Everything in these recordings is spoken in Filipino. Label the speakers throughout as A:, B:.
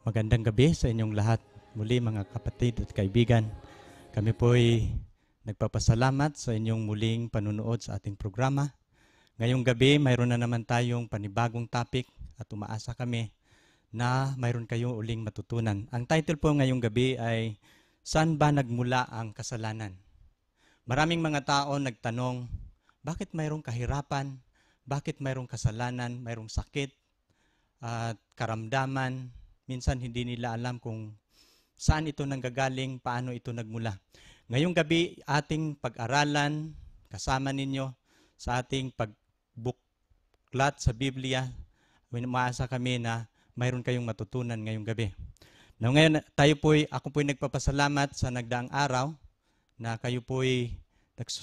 A: Magandang gabi sa inyong lahat. Muli mga kapatid at kaibigan, kami po'y nagpapasalamat sa inyong muling panunood sa ating programa. Ngayong gabi, mayroon na naman tayong panibagong topic at umaasa kami na mayroon kayong uling matutunan. Ang title po ngayong gabi ay, Saan ba nagmula ang kasalanan? Maraming mga tao nagtanong, bakit mayroong kahirapan? Bakit mayroong kasalanan? Mayroong sakit at karamdaman? Minsan hindi nila alam kung saan ito nanggagaling, paano ito nagmula. Ngayong gabi, ating pag-aralan kasama ninyo sa ating pagbuklat sa Biblia. Umaasa kami na mayroon kayong matutunan ngayong gabi. Now, ngayon, ako po'y nagpapasalamat sa nagdaang araw na kayo po'y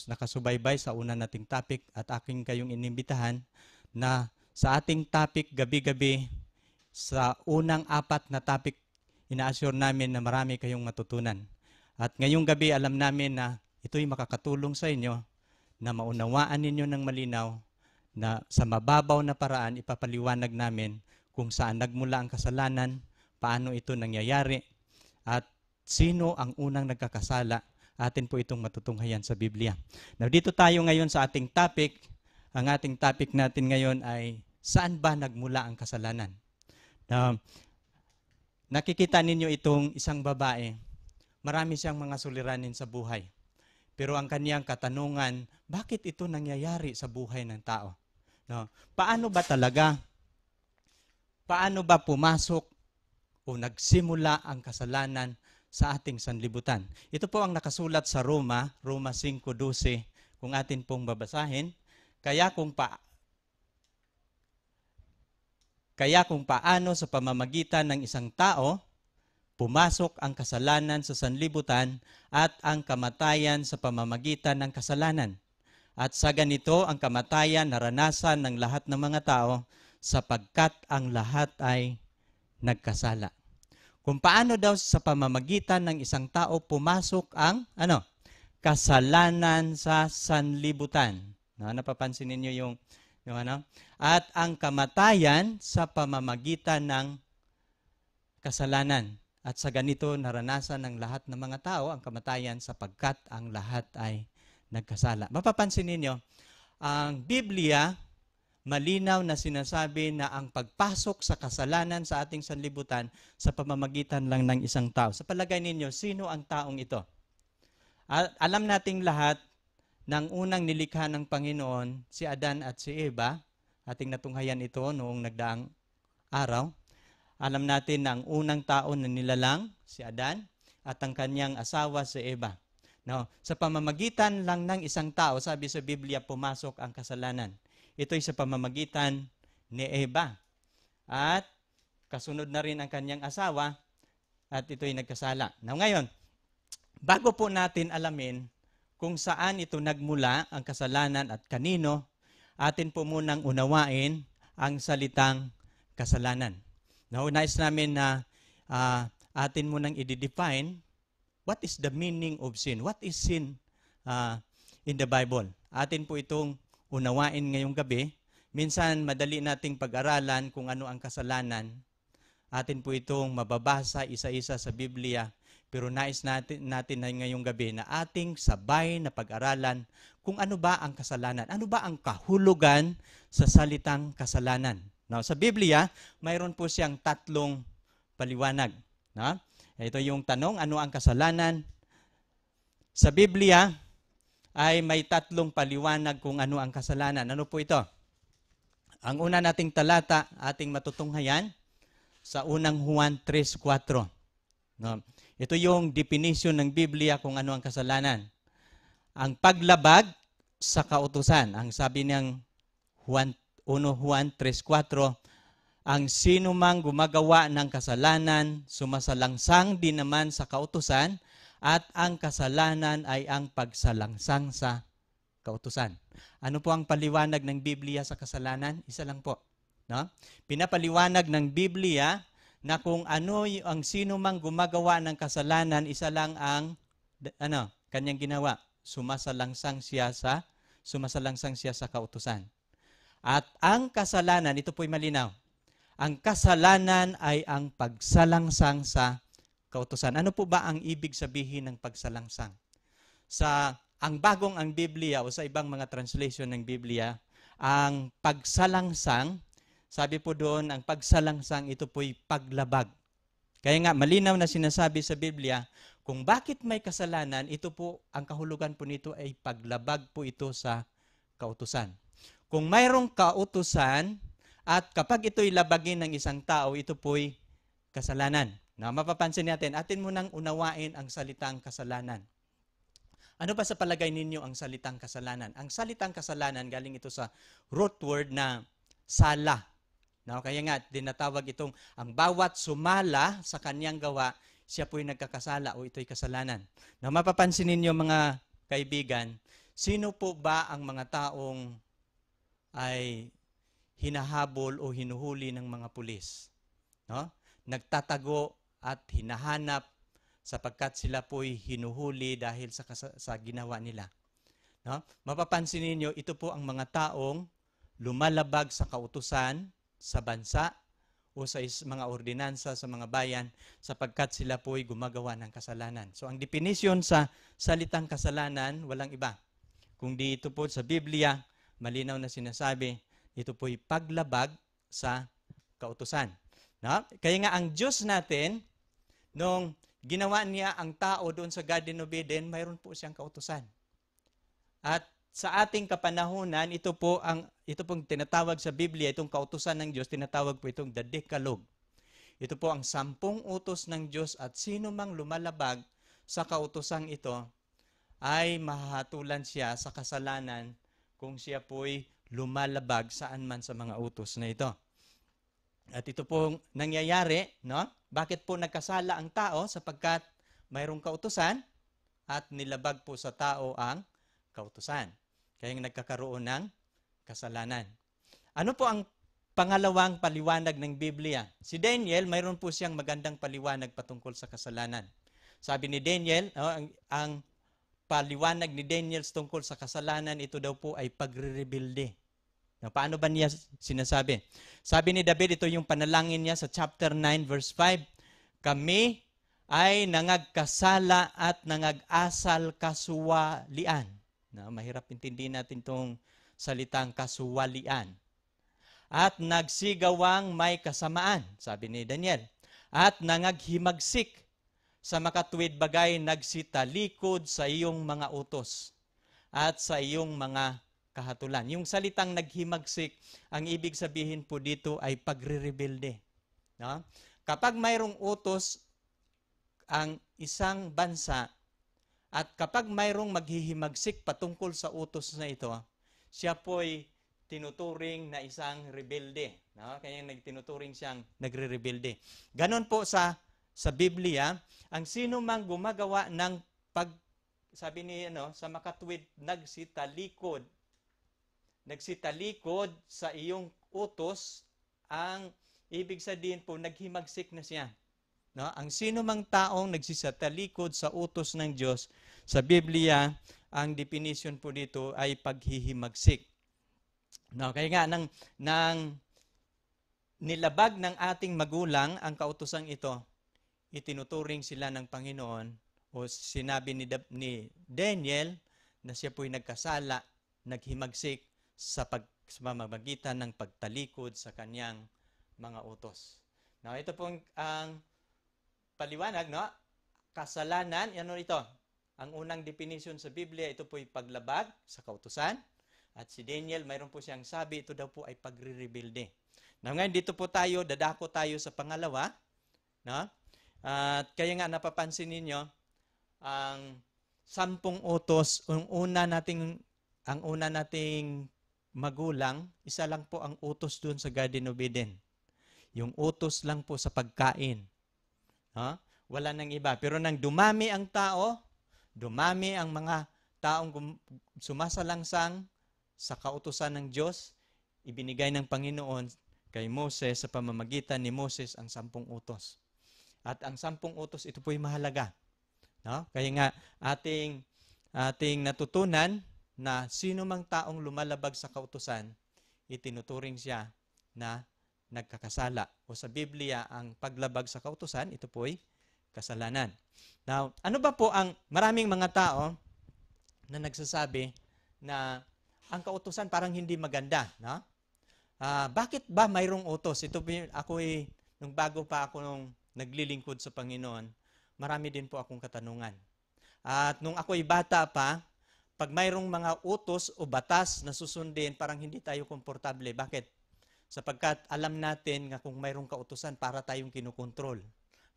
A: nakasubaybay sa una nating topic at aking kayong inimbitahan na sa ating topic gabi-gabi, sa unang 4 na topic, ina-assure namin na marami kayong matutunan. At ngayong gabi, alam namin na ito'y makakatulong sa inyo na maunawaan ninyo ng malinaw na sa mababaw na paraan ipapaliwanag namin kung saan nagmula ang kasalanan, paano ito nangyayari, at sino ang unang nagkakasala. Atin po itong matutunghayan sa Biblia. Now, dito tayo ngayon sa ating topic. Ang ating topic natin ngayon ay, saan ba nagmula ang kasalanan? Nakikita ninyo itong isang babae, marami siyang mga suliranin sa buhay. Pero ang kaniyang katanungan, bakit ito nangyayari sa buhay ng tao? Paano ba talaga? Paano ba pumasok o nagsimula ang kasalanan sa ating sanlibutan? Ito po ang nakasulat sa Roma 5:12, kung atin pong babasahin. Kaya kung paano sa pamamagitan ng isang tao, pumasok ang kasalanan sa sanlibutan at ang kamatayan sa pamamagitan ng kasalanan. At sa ganito, ang kamatayan naranasan ng lahat ng mga tao sapagkat ang lahat ay nagkasala. Kung paano daw sa pamamagitan ng isang tao pumasok ang kasalanan sa sanlibutan. Napapansin ninyo yung at ang kamatayan sa pamamagitan ng kasalanan. At sa ganito naranasan ng lahat ng mga tao ang kamatayan sapagkat ang lahat ay nagkasala. Mapapansin ninyo, ang Biblia malinaw na sinasabi na ang pagpasok sa kasalanan sa ating sanlibutan sa pamamagitan lang ng isang tao. Sa palagay ninyo, sino ang taong ito? Alam nating lahat ng unang nilikha ng Panginoon, si Adan at si Eva. Ating natunghayan ito noong nagdaang araw. Alam natin na ang unang tao na nilalang, si Adan, at ang kanyang asawa, si Eva. Now, sa pamamagitan lang ng isang tao, sabi sa Biblia, pumasok ang kasalanan. Ito'y sa pamamagitan ni Eva. At kasunod na rin ang kanyang asawa, at ito'y nagkasala. Now, ngayon, bago po natin alamin kung saan ito nagmula ang kasalanan at kanino, atin po munang unawain ang salitang kasalanan. Now, nais namin na atin munang i-define what is the meaning of sin. What is sin in the Bible? Atin po itong unawain ngayong gabi. Minsan, madali nating pag-aralan kung ano ang kasalanan. Atin po itong mababasa isa-isa sa Biblia. Pero nais natin na ngayong gabi na ating sabay na pag-aralan kung ano ba ang kasalanan. Ano ba ang kahulugan sa salitang kasalanan? Now, sa Biblia, mayroon po siyang 3 paliwanag. Ito yung tanong, ano ang kasalanan? Sa Biblia ay may 3 paliwanag kung ano ang kasalanan. Ano po ito? Ang una nating talata, ating matutunghayan sa unang Juan 3:4. Ito yung definition ng Biblia kung ano ang kasalanan. Ang paglabag sa kautusan. Ang sabi ng 1 Juan 3:4, ang sino mang gumagawa ng kasalanan, sumasalangsang din naman sa kautusan, at ang kasalanan ay ang pagsalangsang sa kautusan. Ano po ang paliwanag ng Biblia sa kasalanan? Isa lang po. Pinapaliwanag ng Biblia na kung ano ang sino mang gumagawa ng kasalanan, isa lang ang kanyang ginawa. Sumasalangsang siya sa kautusan. At ang kasalanan, ito po'y malinaw, ang kasalanan ay ang pagsalangsang sa kautusan. Ano po ba ang ibig sabihin ng pagsalangsang? Ang Biblia o sa ibang mga translation ng Biblia, ang pagsalangsang, sabi po doon, ang pagsalangsang ito po'y paglabag. Kaya nga, malinaw na sinasabi sa Biblia, kung bakit may kasalanan, ito po, ang kahulugan po nito ay paglabag po ito sa kautusan. Kung mayroong kautusan, at kapag ito'y labagin ng isang tao, ito po'y kasalanan. Na mapapansin natin, atin mo nang unawain ang salitang kasalanan. Ano ba sa palagay ninyo ang salitang kasalanan? Ang salitang kasalanan, galing ito sa root word na sala. No, kaya nga, dinatawag itong, ang bawat sumala sa kanyang gawa, siya po'y nagkakasala o ito'y kasalanan. Na mapapansin ninyo mga kaibigan, sino po ba ang mga taong ay hinahabol o hinuhuli ng mga pulis? No? Nagtatago at hinahanap sapagkat sila po'y hinuhuli dahil sa ginawa nila. No? Mapapansin ninyo, ito po ang mga taong lumalabag sa kautusan sa bansa o sa mga ordinansa sa mga bayan sapagkat sila po'y gumagawa ng kasalanan. So ang definisyon sa salitang kasalanan, walang iba. Kung di ito po sa Biblia, malinaw na sinasabi, ito po'y paglabag sa kautusan. No? Kaya nga ang Diyos natin, nung ginawa niya ang tao doon sa Garden of Eden, mayroon po siyang kautusan. At sa ating kapanahunan, ito pong tinatawag sa Biblia, itong kautusan ng Diyos, tinatawag po itong the Decalogue. Ito po ang 10 utos ng Diyos at sino mang lumalabag sa kautusang ito ay mahahatulan siya sa kasalanan kung siya po'y lumalabag saan man sa mga utos na ito. At ito pong nangyayari, no? Bakit po nagkasala ang tao? Sapagkat mayroong kautusan at nilabag po sa tao ang kautusan. Kaya nagkakaroon ng kasalanan. Ano po ang pangalawang paliwanag ng Biblia? Si Daniel, mayroon po siyang magandang paliwanag patungkol sa kasalanan. Sabi ni Daniel, ang paliwanag ni Daniel tungkol sa kasalanan, ito daw po ay pagre-rebuilde. Paano ba niya sinasabi? Sabi ni David, ito yung panalangin niya sa chapter 9 verse 5, kami ay nangagkasala at nangag-asal kasuwalian. Mahirap intindihin natin itong salitang kasuwalian. At nagsigawang may kasamaan, sabi ni Daniel. At nangaghimagsik sa makatuwid bagay, nagsitalikod sa iyong mga utos at sa iyong mga kahatulan. Yung salitang naghimagsik, ang ibig sabihin po dito ay pagre-rebelde. No? Kapag mayroong utos ang isang bansa at kapag mayroong maghihimagsik patungkol sa utos na ito, siya po'y tinuturing na isang rebelde. No? Kaya tinuturing siyang nagre-rebelde. Ganon po sa Biblia, ang sino mang gumagawa ng sabi ni sa makatuwid, nagsitalikod sa iyong utos, ang ibig sabihin po, naghimagsik na siya. No? Ang sino mang taong nagsisatalikod sa utos ng Diyos, sa Biblia, ang definition po dito ay paghihimagsik. No? Kaya nga, nang nilabag ng ating magulang ang kautosang ito, itinuturing sila ng Panginoon o sinabi ni Daniel na siya po'y nagkasala, naghimagsik, sa pamamagitan ng pagtalikod sa kanyang mga utos. Now, ito pong ang paliwanag, no? Kasalanan, ano ito? Ang unang definition sa Biblia, ito po'y paglabag sa kautusan. At si Daniel, mayroon po siyang sabi, ito daw po ay pagre-rebelde. Now, ngayon, dito po dadako tayo sa pangalawa. No? At kaya nga, napapansin ninyo, ang 10 utos, ang una nating magulang, isa lang po ang utos doon sa Garden of Eden. Yung utos lang po sa pagkain. Wala nang iba. Pero nang dumami ang tao, dumami ang mga taong sumasalangsang sa kautusan ng Diyos, ibinigay ng Panginoon kay Moses sa pamamagitan ni Moses ang 10 utos. At ang 10 utos, ito po'y mahalaga. No? Kaya nga, ating natutunan na sino mang taong lumalabag sa kautusan, itinuturing siya na nagkakasala. O sa Biblia, ang paglabag sa kautusan, ito po'y kasalanan. Now, ano ba po ang maraming mga tao na nagsasabi na ang kautusan parang hindi maganda, no? Bakit ba mayroong utos? Ito ako'y nung bago pa ako nung naglilingkod sa Panginoon, marami din po akong katanungan. At nung ako'y bata pa, pag mayroong mga utos o batas na susundin, parang hindi tayo komportable. Bakit? Sapagkat alam natin nga kung mayroong kautusan, para tayong kinukontrol.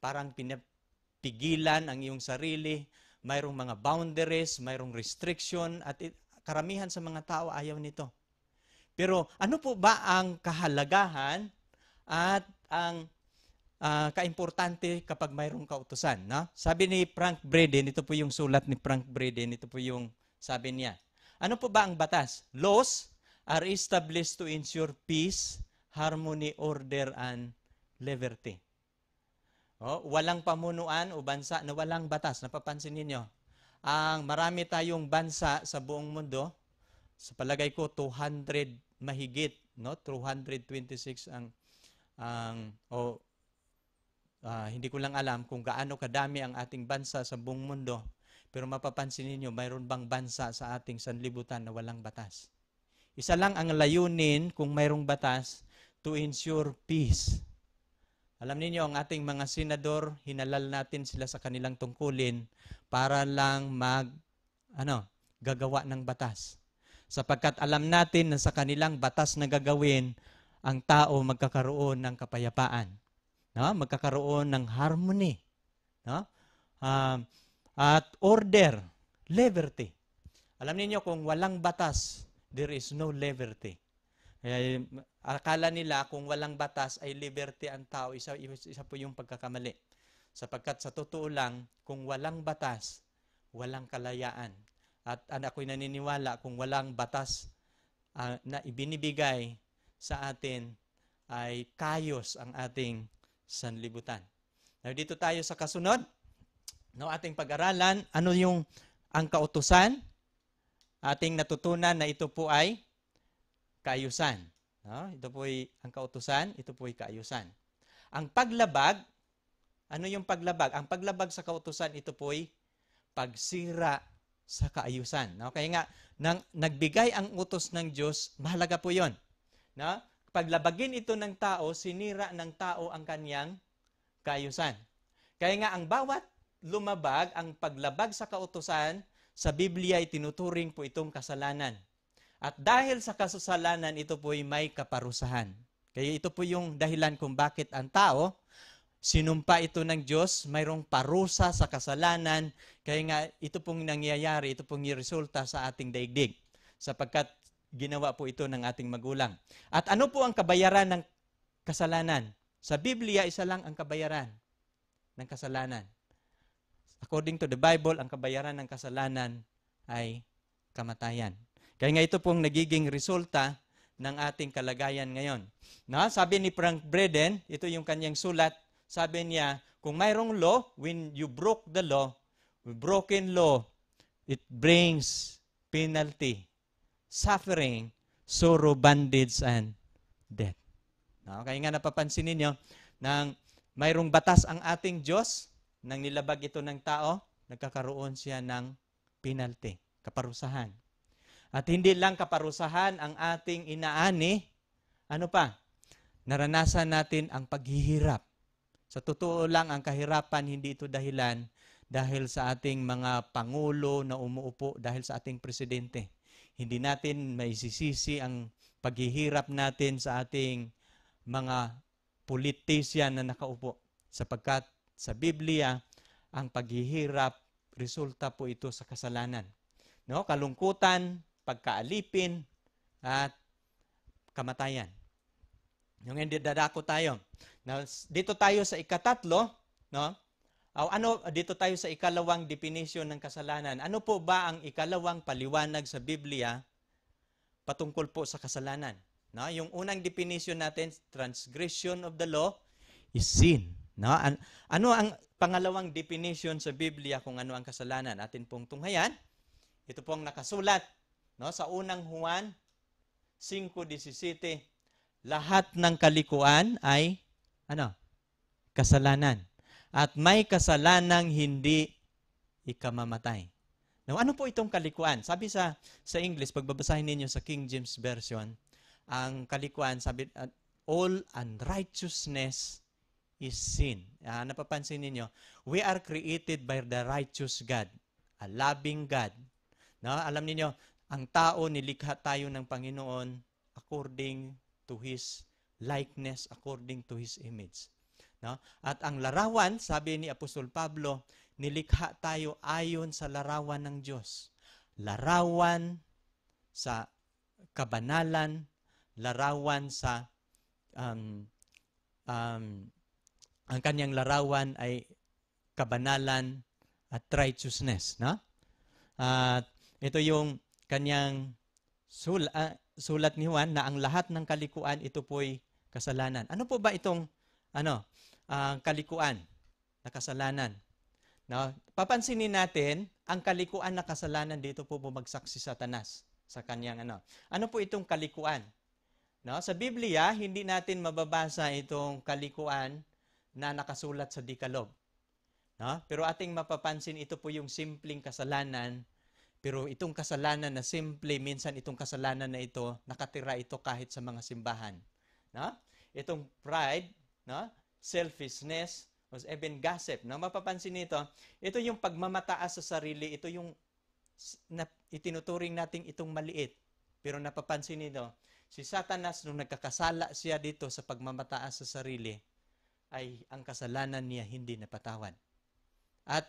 A: Parang pinapigilan ang iyong sarili, mayroong mga boundaries, mayroong restriction, at karamihan sa mga tao ayaw nito. Pero ano po ba ang kahalagahan at ang kaimportante kapag mayroong kautusan? No? Sabi ni Frank Braden, ito po yung sulat ni Frank Braden, ito po yung sabi niya. Ano po ba ang batas? Laws are established to ensure peace, harmony, order, and liberty. Walang pamunuan o bansa na walang batas. Napapansin ninyo? Ang marami tayong bansa sa buong mundo, sa palagay ko 200 mahigit, no? 226 hindi ko lang alam kung gaano kadami ang ating bansa sa buong mundo. Pero mapapansin niyo, mayroon bang bansa sa ating sanlibutan na walang batas? Isa lang ang layunin kung mayroong batas, to ensure peace. Alam niyo, ang ating mga senador, hinalal natin sila sa kanilang tungkulin para lang gagawa ng batas. Sapagkat alam natin na sa kanilang batas na gagawin, ang tao magkakaroon ng kapayapaan. No? Magkakaroon ng harmony. No? At order, liberty. Alam niyo kung walang batas, there is no liberty. Akala nila kung walang batas ay liberty ang tao, isa po yung pagkakamali. Sapagkat sa totoo lang, kung walang batas, walang kalayaan. At ako'y naniniwala kung walang batas na ibinibigay sa atin ay kayos ang ating sanlibutan. Now, dito tayo sa kasunod. No, ating pag-aralan, ano yung ang kautusan? Ating natutunan na ito po ay kaayusan. No? Ito po ay ang kautusan, ito po ay kaayusan. Ang paglabag, ano yung paglabag? Ang paglabag sa kautusan, ito po ay pagsira sa kaayusan. No? Kaya nga, nagbigay ang utos ng Diyos, mahalaga po yon. No? Paglabagin ito ng tao, sinira ng tao ang kanyang kaayusan. Kaya nga, ang bawat lumabag, ang paglabag sa kautusan, sa Biblia ay tinuturing po itong kasalanan. At dahil sa kasalanan, ito po ay may kaparusahan. Kaya ito po yung dahilan kung bakit ang tao, sinumpa ito ng Diyos, mayroong parusa sa kasalanan, kaya nga ito pong nangyayari, ito pong resulta sa ating daigdig. Sapagkat ginawa po ito ng ating magulang. At ano po ang kabayaran ng kasalanan? Sa Biblia, isa lang ang kabayaran ng kasalanan. According to the Bible, ang kabayaran ng kasalanan ay kamatayan. Kaya nga ito pong nagiging resulta ng ating kalagayan ngayon. Na, sabi ni Frank Braden, ito yung kanyang sulat, sabi niya, kung mayroong law, when you broke the law, broken law, it brings penalty, suffering, sorrow, bondage, and death. No? Kaya nga napapansin ninyo, nang mayroong batas ang ating Diyos, nang nilabag ito ng tao, nagkakaroon siya ng penalty, kaparusahan. At hindi lang kaparusahan ang ating inaani, ano pa? Naranasan natin ang paghihirap. Sa totoo lang, ang kahirapan, hindi ito dahilan dahil sa ating mga pangulo na umuupo, dahil sa ating presidente. Hindi natin maisisisi ang paghihirap natin sa ating mga politician na nakaupo. Sapagkat sa Biblia, ang paghihirap, resulta po ito sa kasalanan. No? Kalungkutan, pagkaalipin, at kamatayan. Yung hindi dadako tayo. Now, dito tayo sa ikatatlo, no? Dito tayo sa ikalawang definition ng kasalanan. Ano po ba ang ikalawang paliwanag sa Biblia patungkol po sa kasalanan? No? Yung unang definition natin, transgression of the law is sin. No? Ano ang pangalawang definition sa Biblia kung ano ang kasalanan? Atin pong tunghayan. Ito pong nakasulat, no, sa unang Juan 5:17. lahat ng kalikuan ay ano? Kasalanan. At may kasalanang hindi ikamamatay. Now, ano po itong kalikuan? Sabi sa English, pagbabasahin ninyo sa King James Version, ang kalikuan, sabi, all unrighteousness is sin. Napapansin ninyo, we are created by the righteous God, a loving God. No? Alam niyo, ang tao, nilikha tayo ng Panginoon according to His likeness, according to His image. No? At ang larawan, sabi ni Apostol Pablo, nilikha tayo ayon sa larawan ng Diyos. Larawan sa kabanalan, larawan sa ang kanyang larawan ay kabanalan at righteousness. No? At ito yung kanyang sulat ni Juan na ang lahat ng kalikuan ito po'y kasalanan. Ano po ba itong kalikuan na kasalanan? No? Papansinin natin, ang kalikuan na kasalanan dito po bumagsak si Satanas sa kanyang ano. Ano po itong kalikuan? No? Sa Biblia, hindi natin mababasa itong kalikuan na nakasulat sa Decalogue. No? Pero ating mapapansin, ito po yung simpleng kasalanan. Pero itong kasalanan na simple, minsan itong kasalanan na ito, nakatira ito kahit sa mga simbahan. No? Itong pride, no? Selfishness, o even gossip. No? Mapapansin nito, ito yung pagmamataas sa sarili, ito yung itinuturing nating itong maliit. Pero napapansin nito, si Satanas, nung nagkakasala siya dito sa pagmamataas sa sarili, ay ang kasalanan niya hindi napatawad. At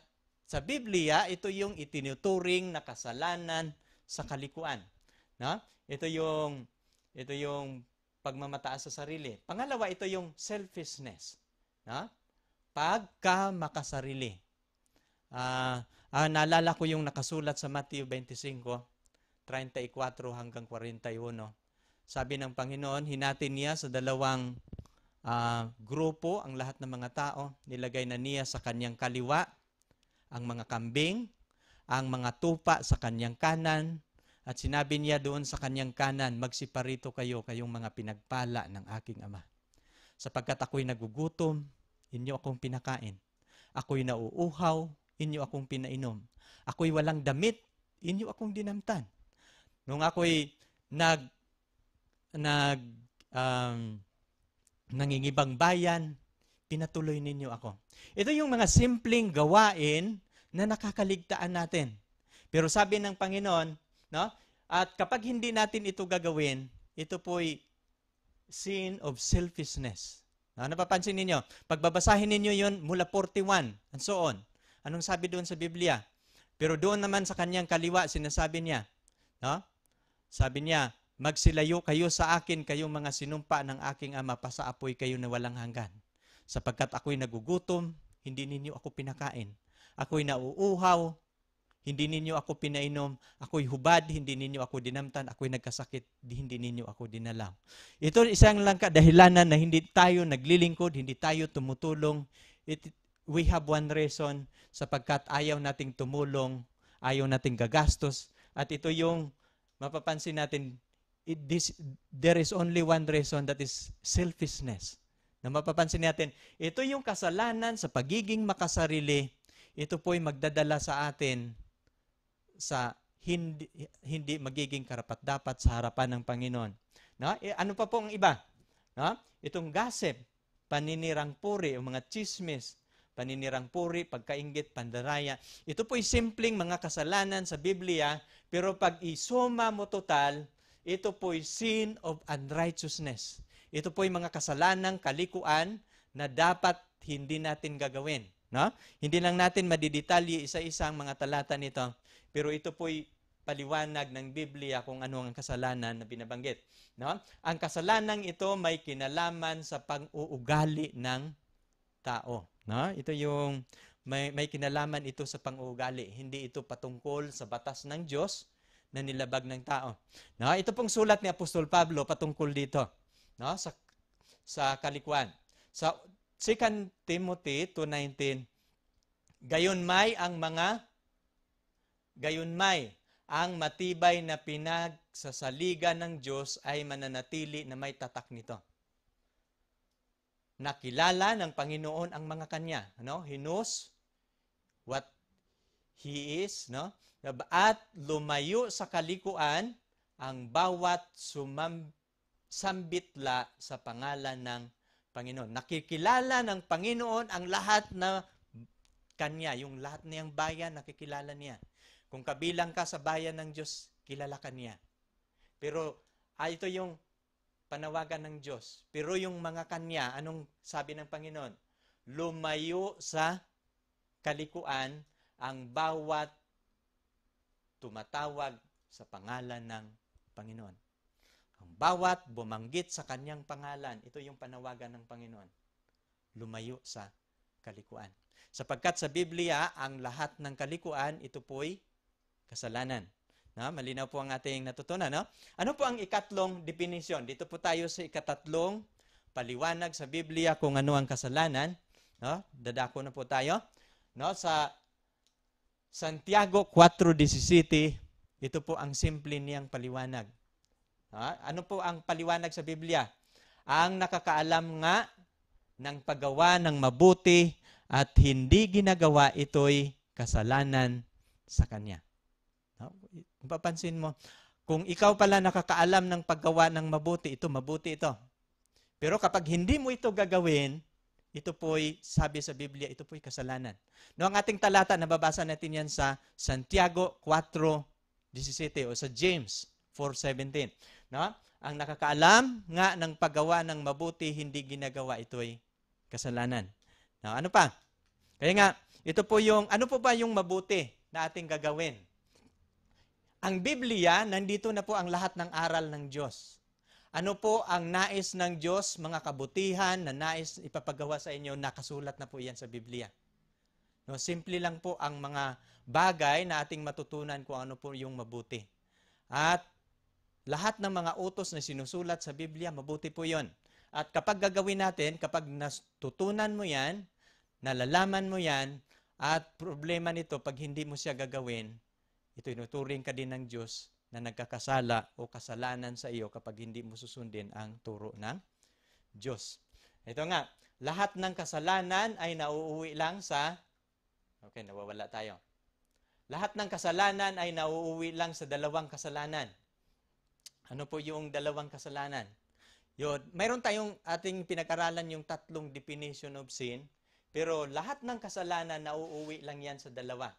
A: sa Biblia, ito yung itinuturing na kasalanan sa kalikuan. No? Ito yung pagmamataas sa sarili. Pangalawa, ito yung selfishness. No? Pagkamakasarili. Naalala ko yung nakasulat sa Matthew 25:34 hanggang 41. Sabi ng Panginoon, hinati niya sa dalawang grupo ang lahat ng mga tao. Nilagay na niya sa kanyang kaliwa ang mga kambing, ang mga tupa sa kanyang kanan, at sinabi niya doon sa kanyang kanan, magsiparito kayo, kayong mga pinagpala ng aking Ama. Sapagkat ako'y nagugutom, inyo akong pinakain. Ako'y nauuhaw, inyo akong pinainom. Ako'y walang damit, inyo akong dinamtan. Nung ako'y nangingibang bayan, pinatuloy ninyo ako. Ito yung mga simpleng gawain na nakakaligtaan natin. Pero sabi ng Panginoon, no? At kapag hindi natin ito gagawin, ito po'y sin of selfishness. Napapansin ninyo, pagbabasahin ninyo yon mula 41 and so on. Anong sabi doon sa Biblia? Pero doon naman sa kanyang kaliwa, sinasabi niya, no? Sabi niya, magsilayo kayo sa akin, kayong mga sinumpa ng aking Ama, pasaapoy kayo na walang hanggan. Sapagkat ako'y nagugutom, hindi ninyo ako pinakain. Ako'y nauuhaw, hindi ninyo ako pinainom. Ako'y hubad, hindi ninyo ako dinamtan. Ako'y nagkasakit, hindi ninyo ako dinalaw. Ito isang lang kadahilanan na hindi tayo naglilingkod, hindi tayo tumutulong. We have one reason, sapagkat ayaw nating tumulong, ayaw nating gagastos. At ito yung mapapansin natin, there is only one reason, that is selfishness. Na mapapansin natin, ito yung kasalanan sa pagiging makasarili, ito po'y magdadala sa atin sa hindi magiging karapat-dapat sa harapan ng Panginoon. No? Ano pa po ang iba? No? Itong gossip, paninirang puri, o mga chismis, paninirang puri, pagkainggit, pandaraya. Ito po'y simpleng mga kasalanan sa Biblia, pero pag isuma mo total, ito po'y sin of unrighteousness. Ito po'y mga kasalanang kalikuan na dapat hindi natin gagawin. No? Hindi lang natin madidetalye isa-isang mga talata nito, pero ito po'y paliwanag ng Biblia kung ano ang kasalanan na binabanggit. No? Ang kasalanang ito may kinalaman sa pang-uugali ng tao. No? Ito yung may kinalaman ito sa pang-uugali. Hindi ito patungkol sa batas ng Diyos na nilabag ng tao. No? Ito pong sulat ni Apostol Pablo patungkol dito. No? Sa kalikuan. Sa 2 Timothy 2:19, gayunmay ang matibay na pinagsasaligan ng Diyos ay mananatili na may tatak nito. nakilala ng Panginoon ang mga kanya. No? He knows what He is. No? At lumayo sa kalikuan ang bawat sambitla sa pangalan ng Panginoon. Nakikilala ng Panginoon ang lahat na kanya. Yung lahat niyang bayan, nakikilala niya. Kung kabilang ka sa bayan ng Diyos, kilala ka niya. Pero ito yung panawagan ng Diyos. Pero yung mga kanya, anong sabi ng Panginoon? Lumayo sa kalikuan ang bawat tumatawag sa pangalan ng Panginoon. Ang bawat bumanggit sa kanyang pangalan, ito yung panawagan ng Panginoon. Lumayo sa kalikuan. Sapagkat sa Biblia, ang lahat ng kalikuan, ito po'y kasalanan. No? Malinaw po ang ating natutunan. No? Ano po ang ikatlong definition? Dito po tayo sa ikatatlong paliwanag sa Biblia kung ano ang kasalanan. No? Dadako na po tayo. No? Sa Santiago 4:17, ito po ang simple niyang paliwanag. Ano po ang paliwanag sa Biblia? Ang nakakaalam nga ng paggawa ng mabuti at hindi ginagawa, ito'y kasalanan sa kanya. Papansin mo, kung ikaw pala nakakaalam ng paggawa ng mabuti, ito mabuti ito. Pero kapag hindi mo ito gagawin, ito po'y, sabi sa Biblia, ito po'y kasalanan. No, ang ating talata, nababasa natin yan sa Santiago 4:17 o sa James 4:17. No? Ang nakakaalam nga ng paggawa ng mabuti, hindi ginagawa, ito'y kasalanan. No, ano pa? Kaya nga, ito po yung, ano po ba yung mabuti na ating gagawin? Ang Biblia, nandito na po ang lahat ng aral ng Diyos. Ano po ang nais ng Diyos, mga kabutihan na nais ipapagawa sa inyo, nakasulat na po yan sa Biblia. No, simple lang po ang mga bagay na ating matutunan kung ano po yung mabuti. At lahat ng mga utos na sinusulat sa Biblia, mabuti po yon. At kapag gagawin natin, kapag natutunan mo yan, nalalaman mo yan, at problema nito, pag hindi mo siya gagawin, ito inuturing ka din ng Diyos na nagkakasala o kasalanan sa iyo kapag hindi mo susundin ang turo ng Diyos. Ito nga, lahat ng kasalanan ay nauuwi lang sa, okay, nawawala tayo. Lahat ng kasalanan ay nauuwi lang sa dalawang kasalanan. Ano po yung dalawang kasalanan? Yun, mayroon tayong ating pinag-aralan yung tatlong definition of sin, pero lahat ng kasalanan nauuwi lang yan sa dalawa.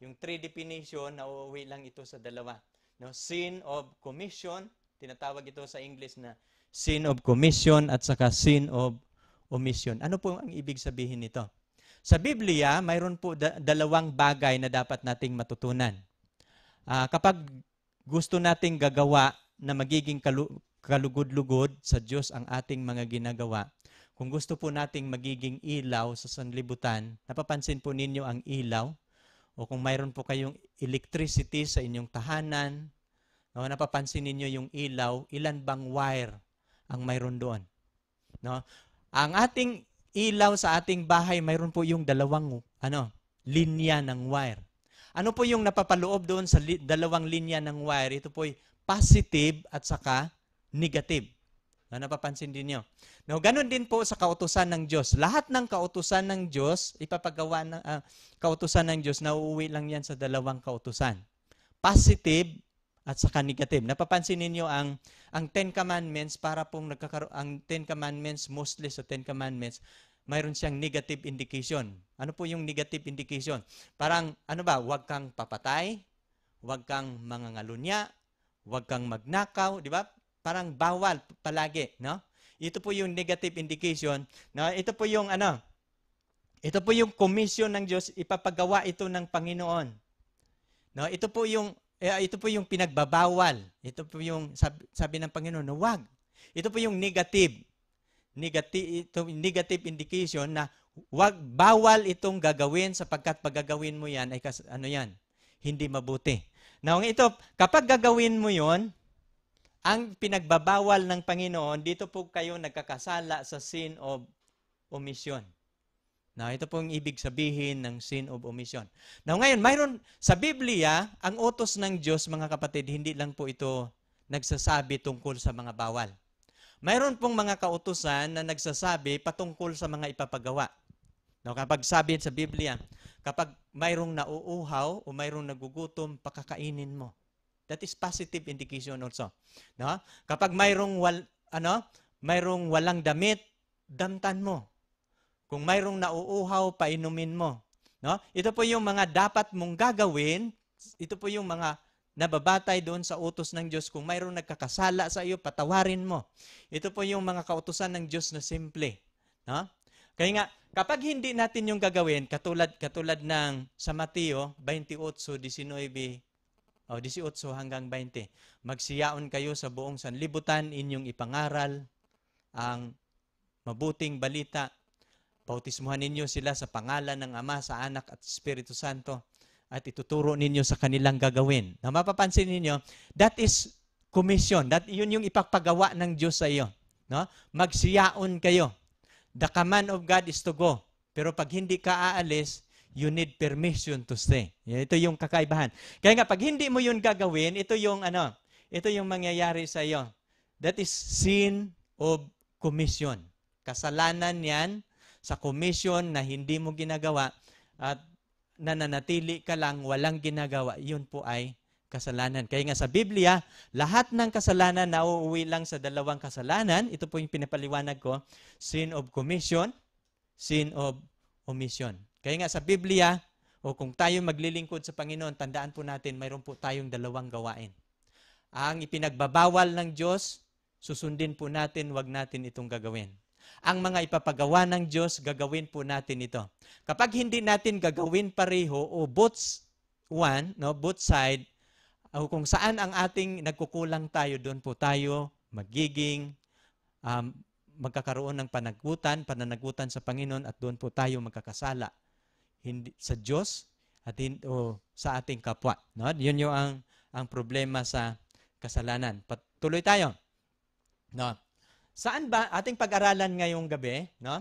A: Yung three definition, nauuwi lang ito sa dalawa. No, sin of commission, tinatawag ito sa English na sin of commission at saka sin of omission. Ano po ang ibig sabihin nito? Sa Biblia, mayroon po dalawang bagay na dapat nating matutunan. Kapag gusto nating gagawa na magiging kalugod-lugod sa Diyos ang ating mga ginagawa, kung gusto po nating magiging ilaw sa sanlibutan, napapansin po ninyo ang ilaw, o kung mayroon po kayong electricity sa inyong tahanan, no, napapansin ninyo yung ilaw, ilan bang wire ang mayroon doon? No? Ang ating ilaw sa ating bahay, mayroon po yung dalawang linya ng wire. Ano po yung napapaloob doon sa dalawang linya ng wire? Ito po ay positive at saka negative. No, napapansin din nyo. No, ganun din po sa kautusan ng Diyos. Lahat ng kautusan ng Diyos, ipapagawa ng kautusan ng Diyos, nauuwi lang yan sa dalawang kautusan. Positive at saka negative. Napapansin ninyo ang Ten Commandments, para pong ang Ten Commandments, mostly sa Ten Commandments, mayroon siyang negative indication. Ano po yung negative indication? Parang, huwag kang papatay, huwag kang mangangalunya, huwag kang magnakaw, di ba? Parang bawal palagi, no? Ito po yung negative indication. No? Ito po yung ito po yung commission ng Diyos, ipapagawa ito ng Panginoon. No? Ito po yung pinagbabawal. Ito po yung sabi ng Panginoon, no, wag. Ito po yung negative indication na wag, bawal itong gagawin sapagkat pag gagawin mo yan ay hindi mabuti. Now, ito, kapag gagawin mo yon, ang pinagbabawal ng Panginoon, dito po kayo nagkakasala sa sin of omission. Now, ito po ang ibig sabihin ng sin of omission. Now, ngayon, mayroon sa Biblia, ang utos ng Diyos, mga kapatid, hindi lang po ito nagsasabi tungkol sa mga bawal. mayroon pong mga kautusan na nagsasabi patungkol sa mga ipapagawa. No, kapag sabi sa Biblia, kapag mayroong nauuhaw o mayroong nagugutom, pakakainin mo. That is positive indication also. No? Kapag mayroong walang damit, damtan mo. Kung mayroong nauuhaw, painumin mo. No? Ito po yung mga dapat mong gagawin. Ito po yung mga nababatay doon sa utos ng Diyos. Kung mayroong nagkakasala sa iyo, patawarin mo. Ito po yung mga kautusan ng Diyos na simple. No? Kaya nga, kapag hindi natin yung gagawin, katulad ng sa Mateo 28:19 o 18 hanggang 20, magsiyaon kayo sa buong sanlibutan, inyong ipangaral ang mabuting balita. Bautismuhan ninyo sila sa pangalan ng Ama, sa Anak at Espiritu Santo at ituturo ninyo sa kanilang gagawin. Na mapapansin ninyo, that is commission. Yun yung ipagpagawa ng Diyos sa iyo. No? Magsiyaon kayo. The command of God is to go. Pero pag hindi ka aalis, you need permission to stay. Ito yung kakaibahan. Kaya nga, pag hindi mo yun gagawin, ito yung mangyayari sa iyo. That is sin of commission. Kasalanan yan sa commission na hindi mo ginagawa at nananatili ka lang, walang ginagawa, yun po ay kasalanan. Kaya nga sa Biblia, lahat ng kasalanan nauuwi lang sa dalawang kasalanan. Ito po yung pinapaliwanag ko, sin of commission, sin of omission. Kaya nga sa Biblia, o kung tayo maglilingkod sa Panginoon, tandaan po natin, mayroon po tayong dalawang gawain. Ang ipinagbabawal ng Diyos, susundin po natin, wag natin itong gagawin. Ang mga ipapagawa ng Diyos, gagawin po natin ito. Kapag hindi natin gagawin pareho o both side, o kung saan ang ating nagkukulang tayo, doon po tayo magiging magkakaroon ng pananagutan sa Panginoon at doon po tayo magkakasala hindi sa Diyos at sa ating kapwa. No? Yun yung ang problema sa kasalanan. Patuloy tayo. No? Saan ba ating pag-aralan ngayong gabi, no?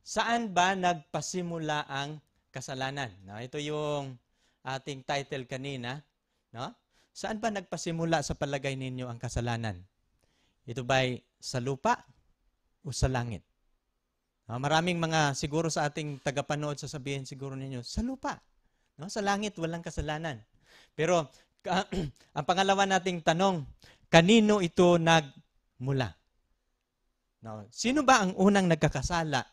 A: Saan ba nagpasimula ang kasalanan? No? Ito yung ating title kanina, no? Saan ba nagpasimula sa palagay ninyo ang kasalanan? Ito ba'y sa lupa o sa langit? No? Maraming mga siguro sa ating tagapanood sasabihin siguro ninyo, sa lupa. No? Sa langit walang kasalanan. Pero ang pangalawa nating tanong, kanino ito nagmula? No, sino ba ang unang nagkakasala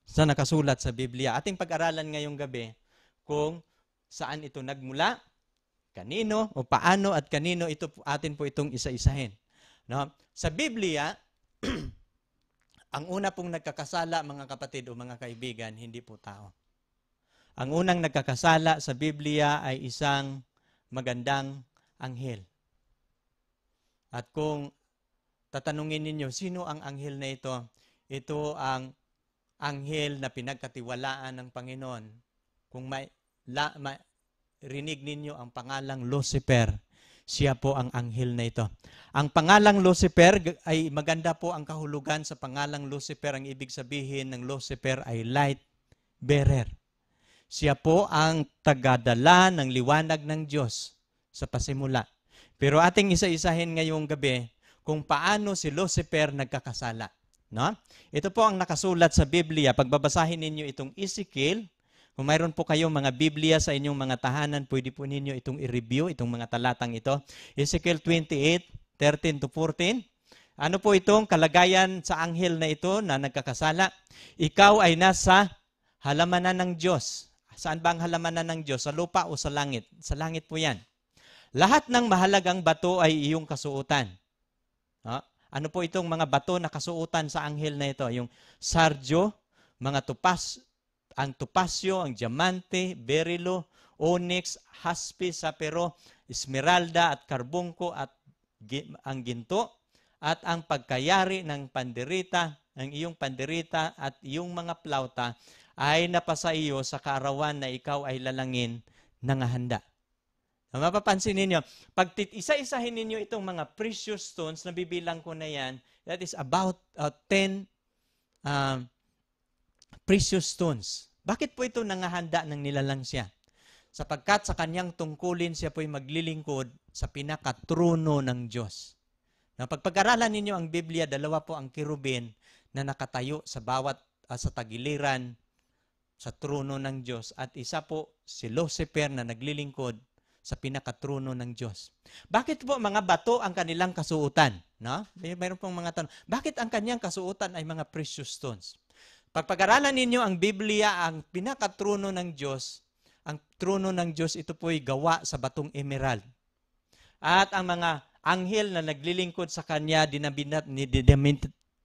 A: sa nakasulat sa Biblia? Ating pag-aralan ngayong gabi kung saan ito nagmula, kanino o paano at kanino ito atin po itong isa-isahin. No? Sa Biblia, ang una pong nagkakasala, mga kapatid o mga kaibigan, hindi po tao. Ang unang nagkakasala sa Biblia ay isang magandang anghel. At kung tatanungin ninyo, sino ang anghel na ito? Ito ang anghel na pinagkatiwalaan ng Panginoon. Kung rinig ninyo ang pangalang Lucifer, siya po ang anghel na ito. Ang pangalang Lucifer ay maganda po ang kahulugan sa pangalang Lucifer. Ang ibig sabihin ng Lucifer ay light bearer. Siya po ang tagadala ng liwanag ng Diyos sa pasimula. Pero ating isa-isahin ngayong gabi kung paano si Lucifer nagkakasala. No? Ito po ang nakasulat sa Biblia. Pagbabasahin ninyo itong Ezekiel, kung mayroon po kayong mga Biblia sa inyong mga tahanan, pwede po ninyo itong i-review, itong mga talatang ito. Ezekiel 28:13-14. Ano po itong kalagayan sa anghel na ito na nagkakasala? Ikaw ay nasa halamanan ng Diyos. Saan ba ang halamanan ng Diyos? Sa lupa o sa langit? Sa langit po yan. Lahat ng mahalagang bato ay iyong kasuotan. Ano po itong mga bato na kasuotan sa anghel na ito? Yung sardio, mga ang tupasyo, ang diamante, berilo, onyx, haspe, sapero, esmeralda at karbungko at ang ginto at ang pagkayari ng panderita, ang iyong panderita at iyong mga plauta ay napasa iyo sa kaarawan na ikaw ay lalangin ng handa. Mapapansin ninyo, pag isa-isahin ninyo itong mga precious stones, nabibilang ko na yan, that is about 10 precious stones. Bakit po ito nangahanda ng nilalang siya? Sapagkat sa kanyang tungkulin siya po'y maglilingkod sa pinakatruno ng Diyos. Na pagpag-aralan ninyo ang Biblia, dalawa po ang kirubin na nakatayo sa bawat sa tagiliran sa trono ng Diyos at isa po si Lucifer na naglilingkod sa pinakatrono ng Diyos. Bakit po mga bato ang kanilang kasuotan? No? Mayroon pong mga tanong. Bakit ang kanyang kasuotan ay mga precious stones? Pagpag-aralan ninyo ang Biblia, ang pinakatrono ng Diyos, ang trono ng Diyos, ito po'y gawa sa batong emerald. At ang mga anghel na naglilingkod sa kanya,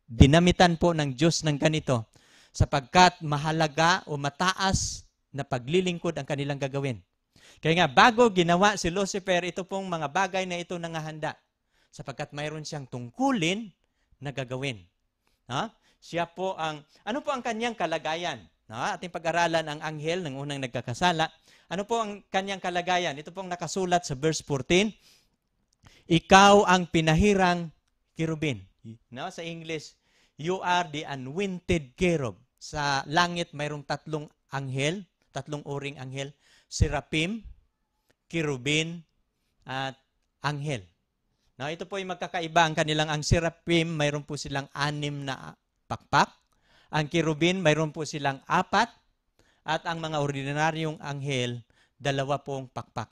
A: dinamitan po ng Diyos ng ganito, sapagkat mahalaga o mataas na paglilingkod ang kanilang gagawin. Kaya nga, bago ginawa si Lucifer, ito pong mga bagay na ito nangahanda, sapagkat mayroon siyang tungkulin na gagawin. Ha? Siya po ano po ang kanyang kalagayan? Ating pag-aralan ang anghel ng unang nagkakasala. Ano po ang kanyang kalagayan? Ito pong nakasulat sa verse 14. Ikaw ang pinahirang kirubin. No? Sa English, you are the anointed cherub. Sa langit, mayroong tatlong uring anghel. Seraphim, kirubin, at anghel. No, ito po yung magkakaiba ang kanilang. Ang seraphim, mayroon po silang 6 na pakpak. Ang kirubin, mayroon po silang 4. At ang mga ordinaryong anghel, 2 pong pakpak.